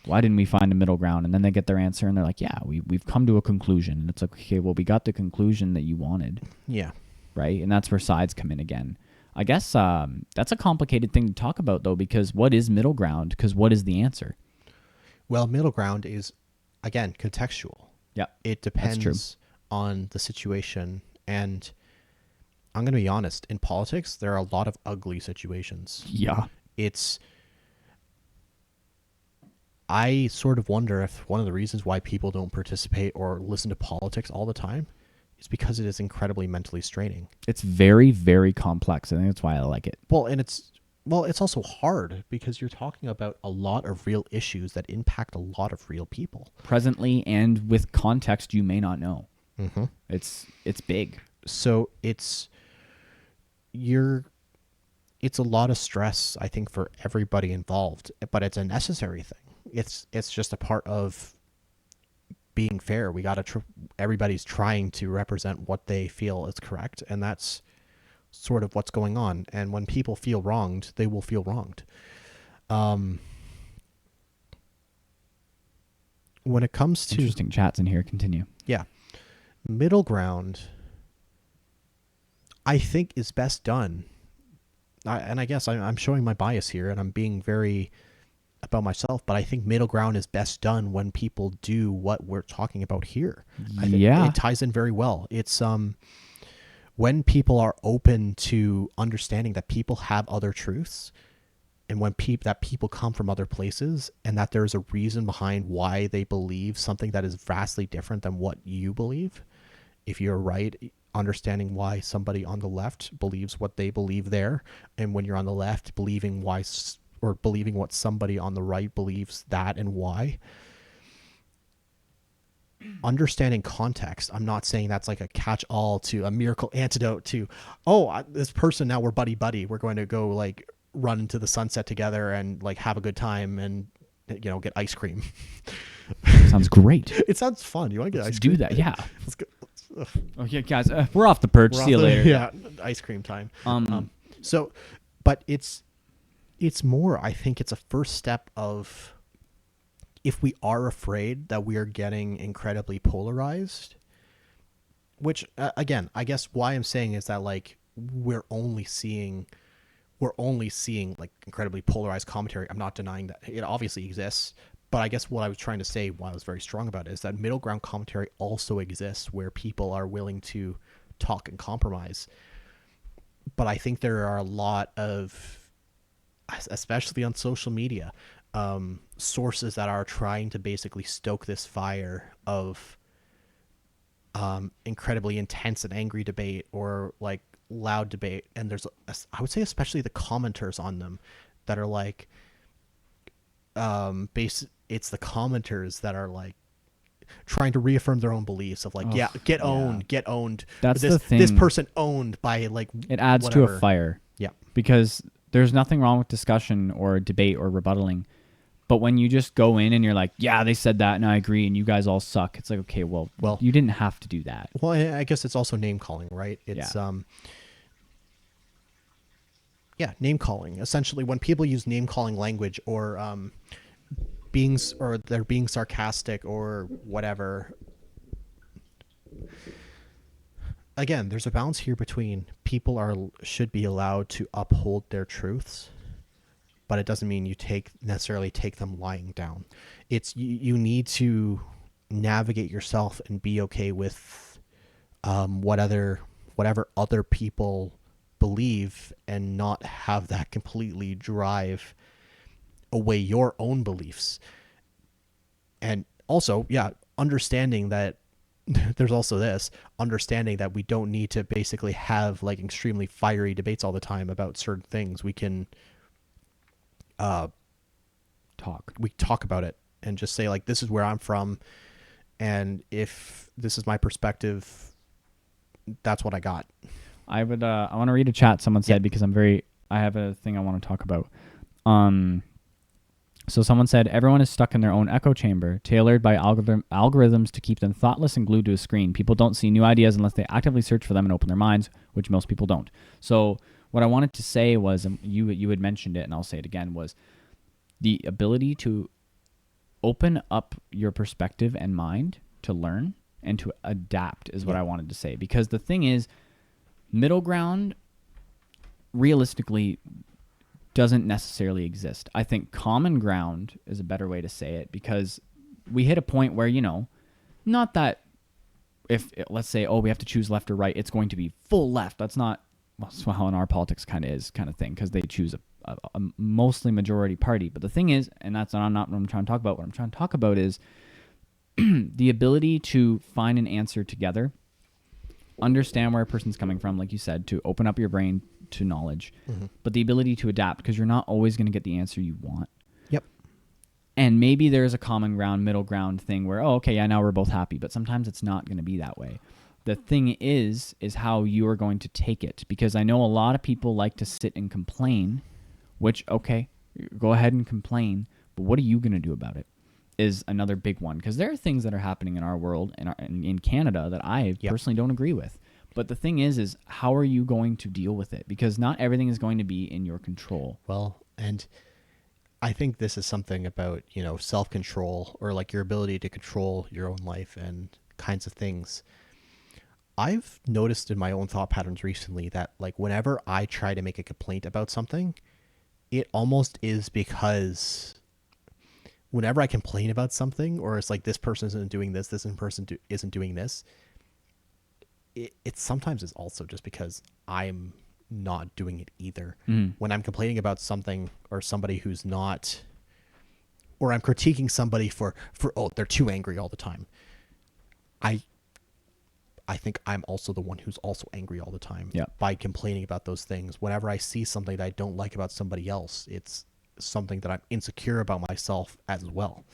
why didn't we find a middle ground? And then they get their answer and they're like, yeah, we've come to a conclusion. And it's like, okay, well, we got the conclusion that you wanted. Yeah. Right? And that's where sides come in again. I guess that's a complicated thing to talk about, though, because what is middle ground? Because what is the answer? Well, middle ground is, again, contextual. Yeah, it depends on the situation. And I'm going to be honest, in politics, there are a lot of ugly situations. Yeah. I sort of wonder if one of the reasons why people don't participate or listen to politics all the time is because it is incredibly mentally straining. It's very, very complex. I think that's why I like it. Well, and it's also hard because you're talking about a lot of real issues that impact a lot of real people. Presently and with context you may not know. Mm-hmm. It's big. So it's a lot of stress, I think, for everybody involved, but it's a necessary thing. It's just a part of being fair. We got to everybody's trying to represent what they feel is correct, and that's sort of what's going on. And when people feel wronged, they will feel wronged. When it comes to interesting chats in here, continue. Yeah. Middle ground, I think, is best done. And I guess I'm showing my bias here and I'm being very about myself, but I think middle ground is best done when people do what we're talking about here. I think it ties in very well. It's when people are open to understanding that people have other truths, and when that people come from other places, and that there's a reason behind why they believe something that is vastly different than what you believe. If you're right, understanding why somebody on the left believes what they believe there, and when you're on the left, believing what somebody on the right believes that and why. Understanding context. I'm not saying that's like a catch-all to a miracle antidote to, this person, now we're buddy. We're going to go like run into the sunset together and like have a good time and, get ice cream. Sounds great. It sounds fun. You want to get ice cream? Do that. Yeah. Let's go. Oh yeah, guys, we're off the perch. See you later. Yeah. Ice cream time. But it's more, I think it's a first step of, if we are afraid that we are getting incredibly polarized, which again, I guess why I'm saying is that like we're only seeing like incredibly polarized commentary. I'm not denying that it obviously exists, but I guess what I was trying to say, why I was very strong about it, is that middle ground commentary also exists where people are willing to talk and compromise. But I think there are a lot of, especially on social media, sources that are trying to basically stoke this fire of incredibly intense and angry debate, or like loud debate. And there's, I would say, especially the commenters on them that are like, it's the commenters that are like trying to reaffirm their own beliefs of like, get owned. That's the thing. This person owned by like, it adds whatever. to a fire. Yeah. Because there's nothing wrong with discussion or debate or rebuttaling. But when you just go in and you're like, yeah, they said that and I agree and you guys all suck. It's like, okay, well, you didn't have to do that. Well, I guess it's also name calling, right? It's, name calling. Essentially, when people use name calling language or they're being sarcastic or whatever. Again, there's a balance here between people should be allowed to uphold their truths, but it doesn't mean you necessarily take them lying down. It's you need to navigate yourself and be okay with whatever other people believe, and not have that completely drive away your own beliefs. And also, understanding that there's also this understanding that we don't need to basically have like extremely fiery debates all the time about certain things. We can talk about it and just say like, this is where I'm from, and if this is my perspective, that's what I got. I want to read a chat someone said, because I have a thing I want to talk about. So someone said, everyone is stuck in their own echo chamber, tailored by algorithms to keep them thoughtless and glued to a screen. People don't see new ideas unless they actively search for them and open their minds, which most people don't. So what I wanted to say was, you had mentioned it, and I'll say it again, was the ability to open up your perspective and mind to learn and to adapt is what I wanted to say. Because the thing is, middle ground realistically doesn't necessarily exist. I think common ground is a better way to say it, because we hit a point where, you know, not that if, let's say, oh, we have to choose left or right, it's going to be full left. That's not how in our politics kind of thing, because they choose a mostly majority party. But the thing is, and that's not what I'm trying to talk about. What I'm trying to talk about is the ability to find an answer together, understand where a person's coming from, like you said, to open up your brain to knowledge, but the ability to adapt, because you're not always going to get the answer you want. Yep. And maybe there's a common ground, middle ground thing where, oh, okay, yeah, now we're both happy, but sometimes it's not going to be that way. The thing is how you are going to take it, because I know a lot of people like to sit and complain, which, okay, go ahead and complain, but what are you going to do about it is another big one, because there are things that are happening in our world and in Canada that I personally don't agree with. But the thing is how are you going to deal with it? Because not everything is going to be in your control. Well, and I think this is something about, you know, self-control, or like your ability to control your own life and kinds of things. I've noticed in my own thought patterns recently that, like, whenever I try to make a complaint about something, it almost is because whenever I complain about something, or it's like this person isn't doing this, isn't doing this, it sometimes is also just because I'm not doing it either. When I'm complaining about something or somebody who's not, or I'm critiquing somebody for oh, they're too angry all the time, I think I'm also the one who's also angry all the time by complaining about those things. Whenever I see something that I don't like about somebody else, it's something that I'm insecure about myself as well.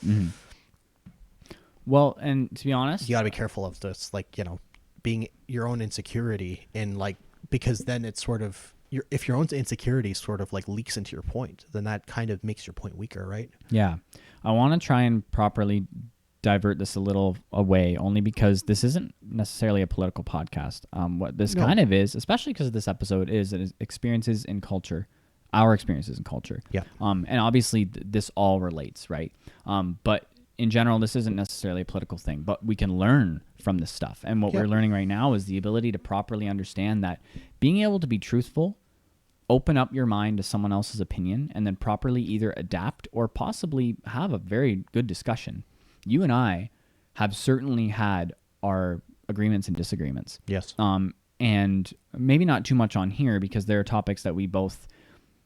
Well, and to be honest, you gotta be careful of this, like, you know, being your own insecurity, and like, because then it's sort of, if your own insecurity sort of like leaks into your point, then that kind of makes your point weaker, right? Yeah. I want to try and properly divert this a little away, only because this isn't necessarily a political podcast. What this kind of is, especially because this episode is experiences in culture, our experiences in culture. Yeah. And obviously this all relates, right? But in general, this isn't necessarily a political thing, but we can learn from this stuff. And what we're learning right now is the ability to properly understand that being able to be truthful, open up your mind to someone else's opinion, and then properly either adapt or possibly have a very good discussion. You and I have certainly had our agreements and disagreements. Yes. And maybe not too much on here, because there are topics that we both,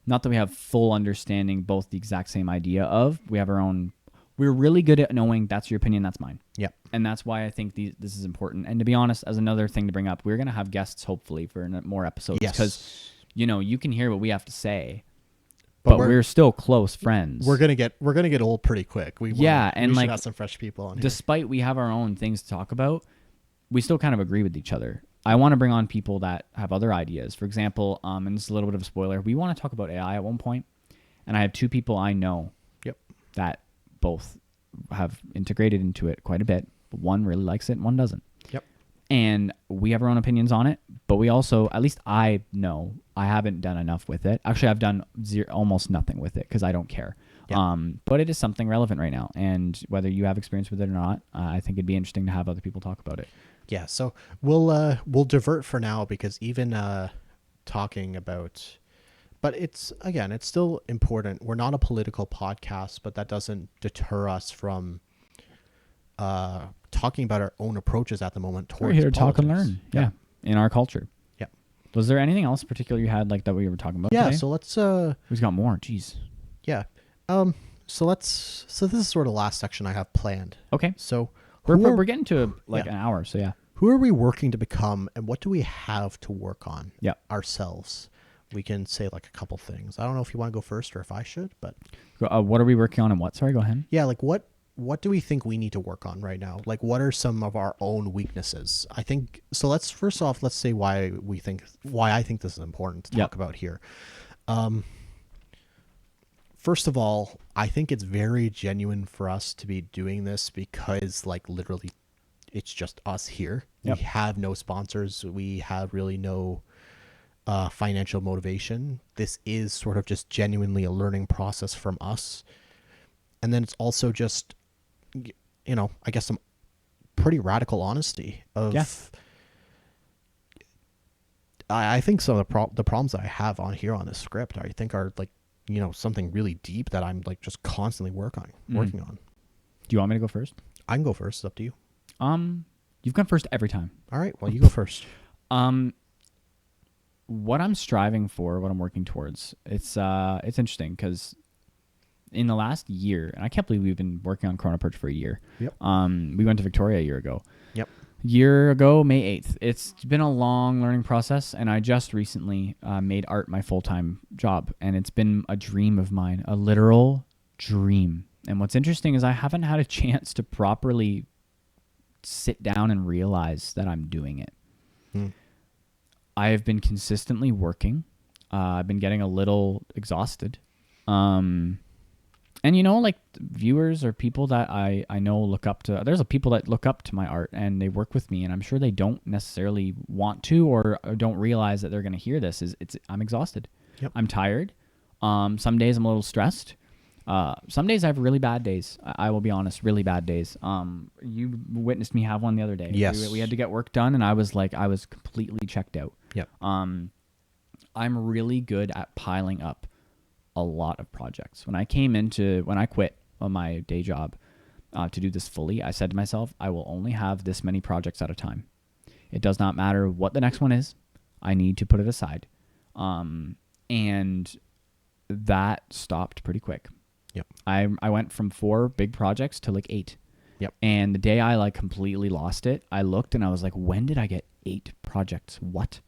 not that we have full understanding, both the exact same idea of. We have our own. We're really good at knowing that's your opinion, that's mine. Yeah. And that's why I think this is important. And to be honest, as another thing to bring up, we're going to have guests hopefully for more episodes. Yes. Because, you know, you can hear what we have to say, but we're still close friends. We're gonna get old pretty quick. We should have some fresh people on here. Despite we have our own things to talk about, we still kind of agree with each other. I want to bring on people that have other ideas. For example, and this is a little bit of a spoiler, we want to talk about AI at one point, and I have two people I know that both have integrated into it quite a bit, but one really likes it and one doesn't. Yep. And we have our own opinions on it, but we also, at least I know, I haven't done enough with it. Actually, I've done almost nothing with it because I don't care. Yep. But it is something relevant right now, and whether you have experience with it or not, I think it'd be interesting to have other people talk about it. Yeah, so we'll divert for now, because even talking about, but it's still important. We're not a political podcast, but that doesn't deter us from talking about our own approaches at the moment towards We're here to politics. Talk and learn. Yeah, in our culture. Yeah. Was there anything else particular you had like that we were talking about? Yeah. Today? So let's. We've got more. Jeez. Yeah. So this is sort of the last section I have planned. Okay. So we're getting to an hour. So yeah. Who are we working to become, and what do we have to work on ourselves? We can say like a couple things. I don't know if you want to go first or if I should, but what are we working on and what? Sorry, go ahead. Yeah, like what do we think we need to work on right now? Like, what are some of our own weaknesses? I think so. Let's say why I think this is important to talk about here. First of all, I think it's very genuine for us to be doing this because, like, literally, it's just us here. Yep. We have no sponsors. We have really no financial motivation. This is sort of just genuinely a learning process from us. And then it's also just I guess some pretty radical honesty of. Yeah. I think some of the problems that I have on here on this script, I think are like, something really deep that I'm like just constantly working on. Do you want me to go first? I can go first. It's up to you. You've gone first every time. All right. Well, you go first. What I'm striving for, what I'm working towards, it's interesting because in the last year, and I can't believe we've been working on Perch for a year. Yep. We went to Victoria a year ago. Yep. Year ago, May 8th. It's been a long learning process, and I just recently made art my full-time job, and it's been a dream of mine, a literal dream. And what's interesting is I haven't had a chance to properly sit down and realize that I'm doing it. I have been consistently working. I've been getting a little exhausted. And like viewers or people that I know look up to, there's people that look up to my art and they work with me, and I'm sure they don't necessarily want to or don't realize that they're going to hear this. I'm exhausted. Yep. I'm tired. Some days I'm a little stressed. Some days I have really bad days. I will be honest, really bad days. You witnessed me have one the other day. Yes. We had to get work done, and I was completely checked out. Yep. I'm really good at piling up a lot of projects. When I quit on my day job to do this fully, I said to myself, I will only have this many projects at a time. It does not matter what the next one is. I need to put it aside. And that stopped pretty quick. Yep. I went from 4 big projects to like 8. Yep. And the day I completely lost it, I looked and I was like, when did I get 8 projects? What?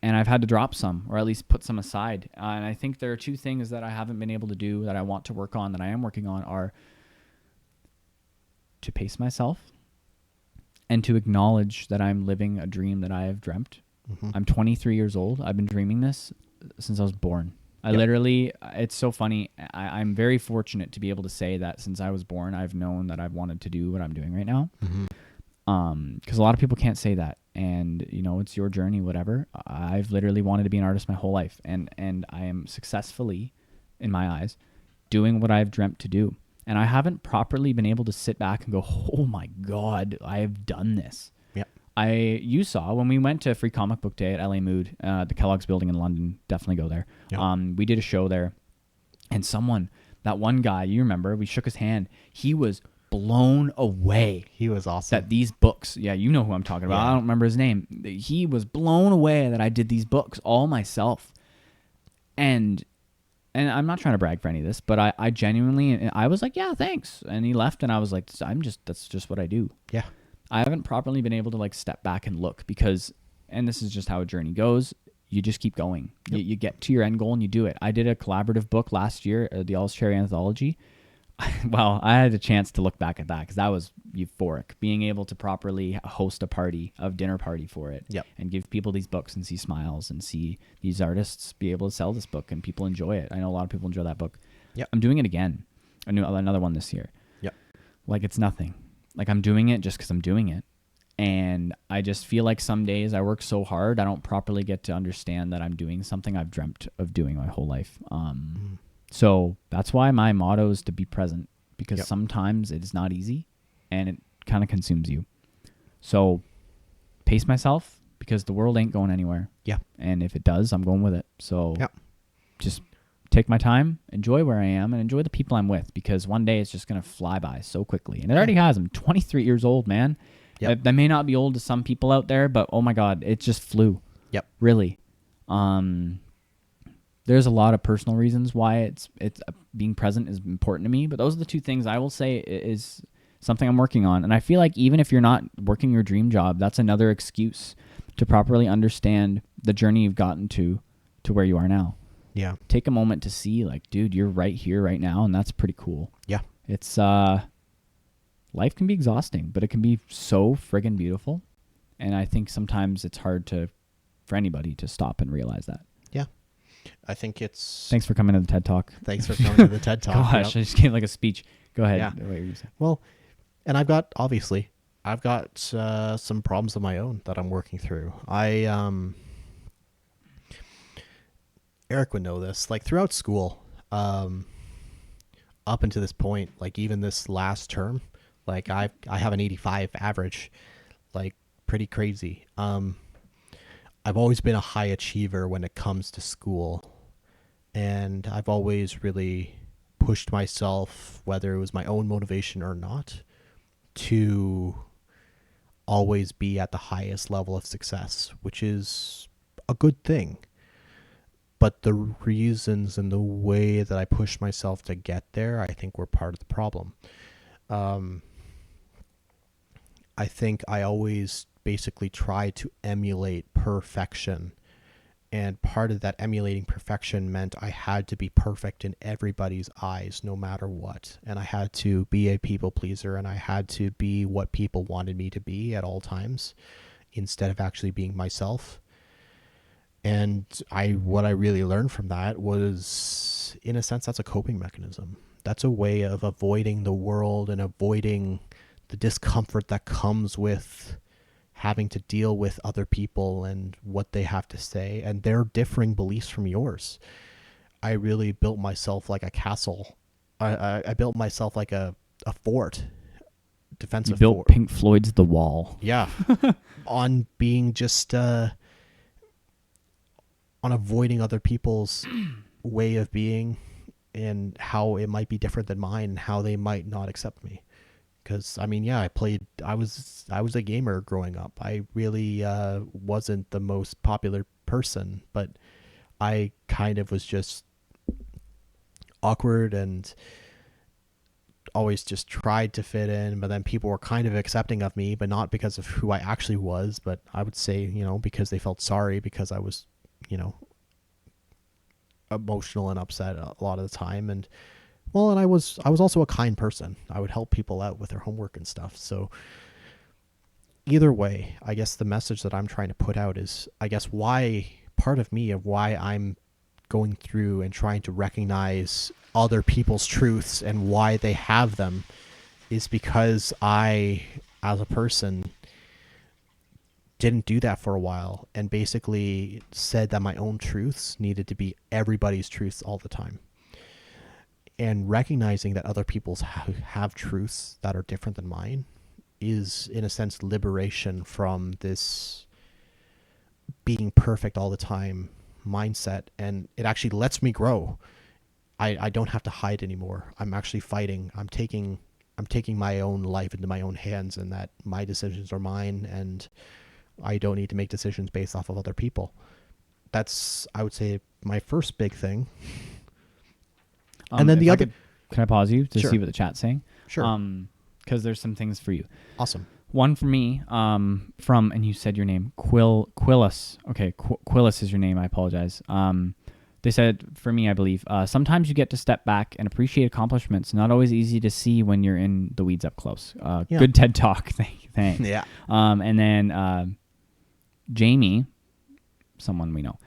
And I've had to drop some, or at least put some aside. And I think there are 2 things that I haven't been able to do that I want to work on, that I am working on, are to pace myself and to acknowledge that I'm living a dream that I have dreamt. Mm-hmm. I'm 23 years old. I've been dreaming this since I was born. I literally, it's so funny. I'm very fortunate to be able to say that since I was born, I've known that I've wanted to do what I'm doing right now. Mm-hmm. Because a lot of people can't say that, and it's your journey, whatever. I've literally wanted to be an artist my whole life, and I am successfully, in my eyes, doing what I've dreamt to do. And I haven't properly been able to sit back and go, oh my God, I have done this. Yep. You saw when we went to Free Comic Book Day at LA Mood, the Kellogg's building in London, definitely go there. Yep. We did a show there, and that one guy, you remember, we shook his hand. He was blown away. He was awesome. That these books, you know who I'm talking about. Yeah. I don't remember his name. He was blown away that I did these books all myself. And I'm not trying to brag for any of this, but I genuinely, I was like, yeah, thanks. And he left, and I was like, that's just what I do. Yeah. I haven't properly been able to step back and look because, and this is just how a journey goes, you just keep going. Yep. You get to your end goal and you do it. I did a collaborative book last year, the All's Cherry Anthology. Well, I had a chance to look back at that because that was euphoric. Being able to properly host a dinner party for it, yep, and give people these books and see smiles and see these artists be able to sell this book and people enjoy it. I know a lot of people enjoy that book. Yep. I'm doing it again. Another one this year. Yep. Like it's nothing. Like I'm doing it just because I'm doing it. And I just feel like some days I work so hard, I don't properly get to understand that I'm doing something I've dreamt of doing my whole life. So that's why my motto is to be present, because yep, sometimes it is not easy and it kind of consumes you. So pace myself because the world ain't going anywhere. Yeah. And if it does, I'm going with it. So yep, just take my time, enjoy where I am, and enjoy the people I'm with, because one day it's just going to fly by so quickly. And it already has. I'm 23 years old, man. Yep. That may not be old to some people out there, but oh my God, it just flew. Yep. Really. There's a lot of personal reasons why it's being present is important to me, but those are the 2 things I will say is something I'm working on. And I feel like even if you're not working your dream job, that's another excuse to properly understand the journey you've gotten to where you are now. Yeah. Take a moment to see, like, dude, you're right here, right now, and that's pretty cool. Yeah. It's life can be exhausting, but it can be so friggin' beautiful. And I think sometimes it's hard for anybody to stop and realize that. Yeah. I think it's... Thanks for coming to the TED Talk. Thanks for coming to the TED Talk. Gosh, I just gave like a speech. Go ahead. Yeah. Well, and I've got some problems of my own that I'm working through. Eric would know this. Like throughout school, up until this point, like even this last term, like I have an 85 average, like pretty crazy. I've always been a high achiever when it comes to school, and I've always really pushed myself, whether it was my own motivation or not, to always be at the highest level of success, which is a good thing. But the reasons and the way that I pushed myself to get there, I think were part of the problem. I think I always basically tried to emulate perfection. And part of that emulating perfection meant I had to be perfect in everybody's eyes, no matter what. And I had to be a people pleaser, and I had to be what people wanted me to be at all times, instead of actually being myself. And what I really learned from that was, in a sense, that's a coping mechanism. That's a way of avoiding the world and avoiding the discomfort that comes with having to deal with other people and what they have to say and their differing beliefs from yours. I really built myself like a castle. I built myself like a fort, defensive You built fort. Pink Floyd's The Wall. Yeah. On being just, on avoiding other people's way of being and how it might be different than mine and how they might not accept me. Because I mean, yeah, I was a gamer growing up. I really wasn't the most popular person, but I kind of was just awkward and always just tried to fit in. But then people were kind of accepting of me, but not because of who I actually was, but I would say, because they felt sorry because I was, emotional and upset a lot of the time. And I was also a kind person. I would help people out with their homework and stuff. So either way, I guess the message that I'm trying to put out is, I guess, why part of me of why I'm going through and trying to recognize other people's truths and why they have them is because I, as a person, didn't do that for a while and basically said that my own truths needed to be everybody's truths all the time. And recognizing that other people have truths that are different than mine is, in a sense, liberation from this being perfect all the time mindset. And it actually lets me grow. I don't have to hide anymore. I'm actually fighting. I'm taking my own life into my own hands, and that my decisions are mine, and I don't need to make decisions based off of other people. That's, I would say, my first big thing. And then the other... Can I pause you to Sure. see what the chat's saying? Sure. Because there's some things for you. Awesome. One for me, from, and you said your name, Quillis. Okay, Quillis is your name. I apologize. They said, for me, I believe, sometimes you get to step back and appreciate accomplishments. Not always easy to see when you're in the weeds up close. Yeah. Good TED Talk. Thanks. Yeah. And then Jamie, someone we know,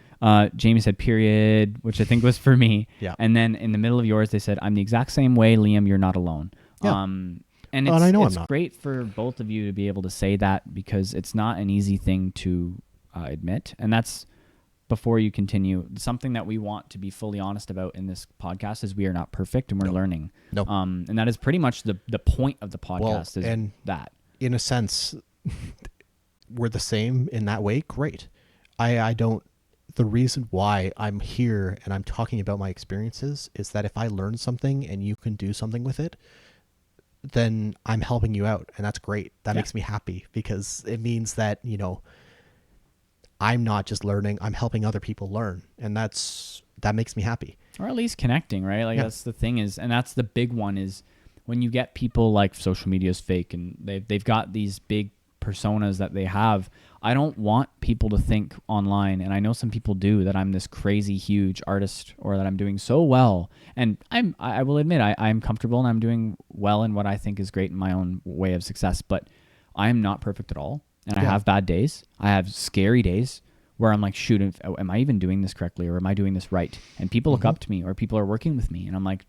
Jamie said period, which I think was for me. Yeah. And then in the middle of yours, they said, I'm the exact same way, Liam, you're not alone. Yeah. And and it's, I know it's I'm not. great for both of you to be able to say that, because it's not an easy thing to admit. And that's, before you continue, something that we want to be fully honest about in this podcast is we are not perfect and we're learning. No. And that is pretty much the point of the podcast is and that. In a sense, we're the same in that way. Great. I don't... The reason why I'm here and I'm talking about my experiences is that if I learn something and you can do something with it, then I'm helping you out, and that's great. That makes me happy, because it means that, I'm not just learning, I'm helping other people learn, and that makes me happy. Or at least connecting, right? Like that's the thing is, and that's the big one is when you get people like social media is fake and they've got these big personas that they have. I don't want people to think online, and I know some people do, that I'm this crazy huge artist or that I'm doing so well. And I will admit I'm comfortable and I'm doing well in what I think is great in my own way of success, but I am not perfect at all. And I have bad days. I have scary days where I'm like, shoot, am I even doing this correctly, or am I doing this right? And people look up to me, or people are working with me, and I'm like,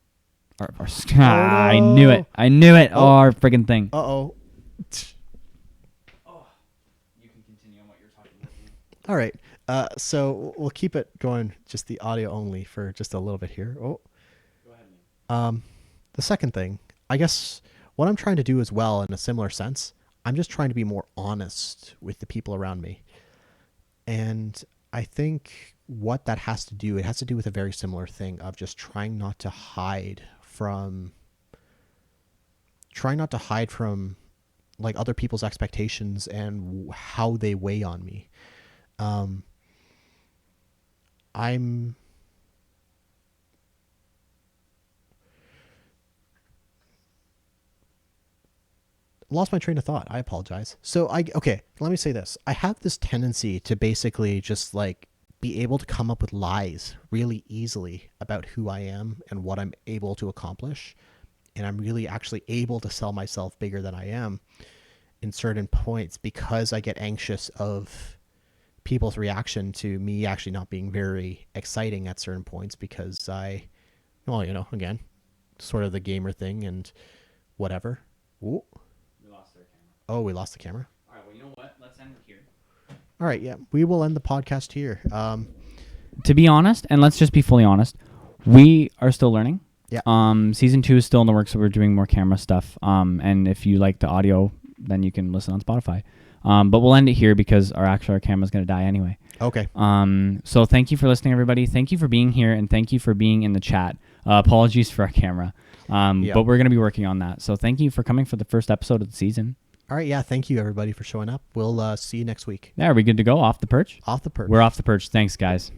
I knew it. Our friggin' thing. Uh-oh. You can continue on what you're talking about. All right. So we'll keep it going, just the audio only for just a little bit here. Oh. Go ahead, man. the second thing, I guess what I'm trying to do as well in a similar sense, I'm just trying to be more honest with the people around me. And I think what that has to do, it has to do with a very similar thing of just trying not to hide from like other people's expectations and how they weigh on me. I'm lost my train of thought. I apologize. So okay, let me say this. I have this tendency to basically just like be able to come up with lies really easily about who I am and what I'm able to accomplish. And I'm really actually able to sell myself bigger than I am in certain points because I get anxious of people's reaction to me actually not being very exciting at certain points because again, sort of the gamer thing and whatever. Ooh. We lost our camera. Oh, we lost the camera. All right. Well, you know what? Let's end it here. All right. Yeah, we will end the podcast here. To be honest, and let's just be fully honest, we are still learning. Yeah. Season 2 is still in the works, so we're doing more camera stuff. And if you like the audio, then you can listen on Spotify. But we'll end it here because our camera's going to die anyway. Okay. So thank you for listening, everybody. Thank you for being here, and thank you for being in the chat. Apologies for our camera. But we're going to be working on that. So thank you for coming for the first episode of the season. All right. Yeah. Thank you, everybody, for showing up. We'll see you next week. Yeah, are we good to go? Off the perch? Off the perch. We're off the perch. Thanks, guys.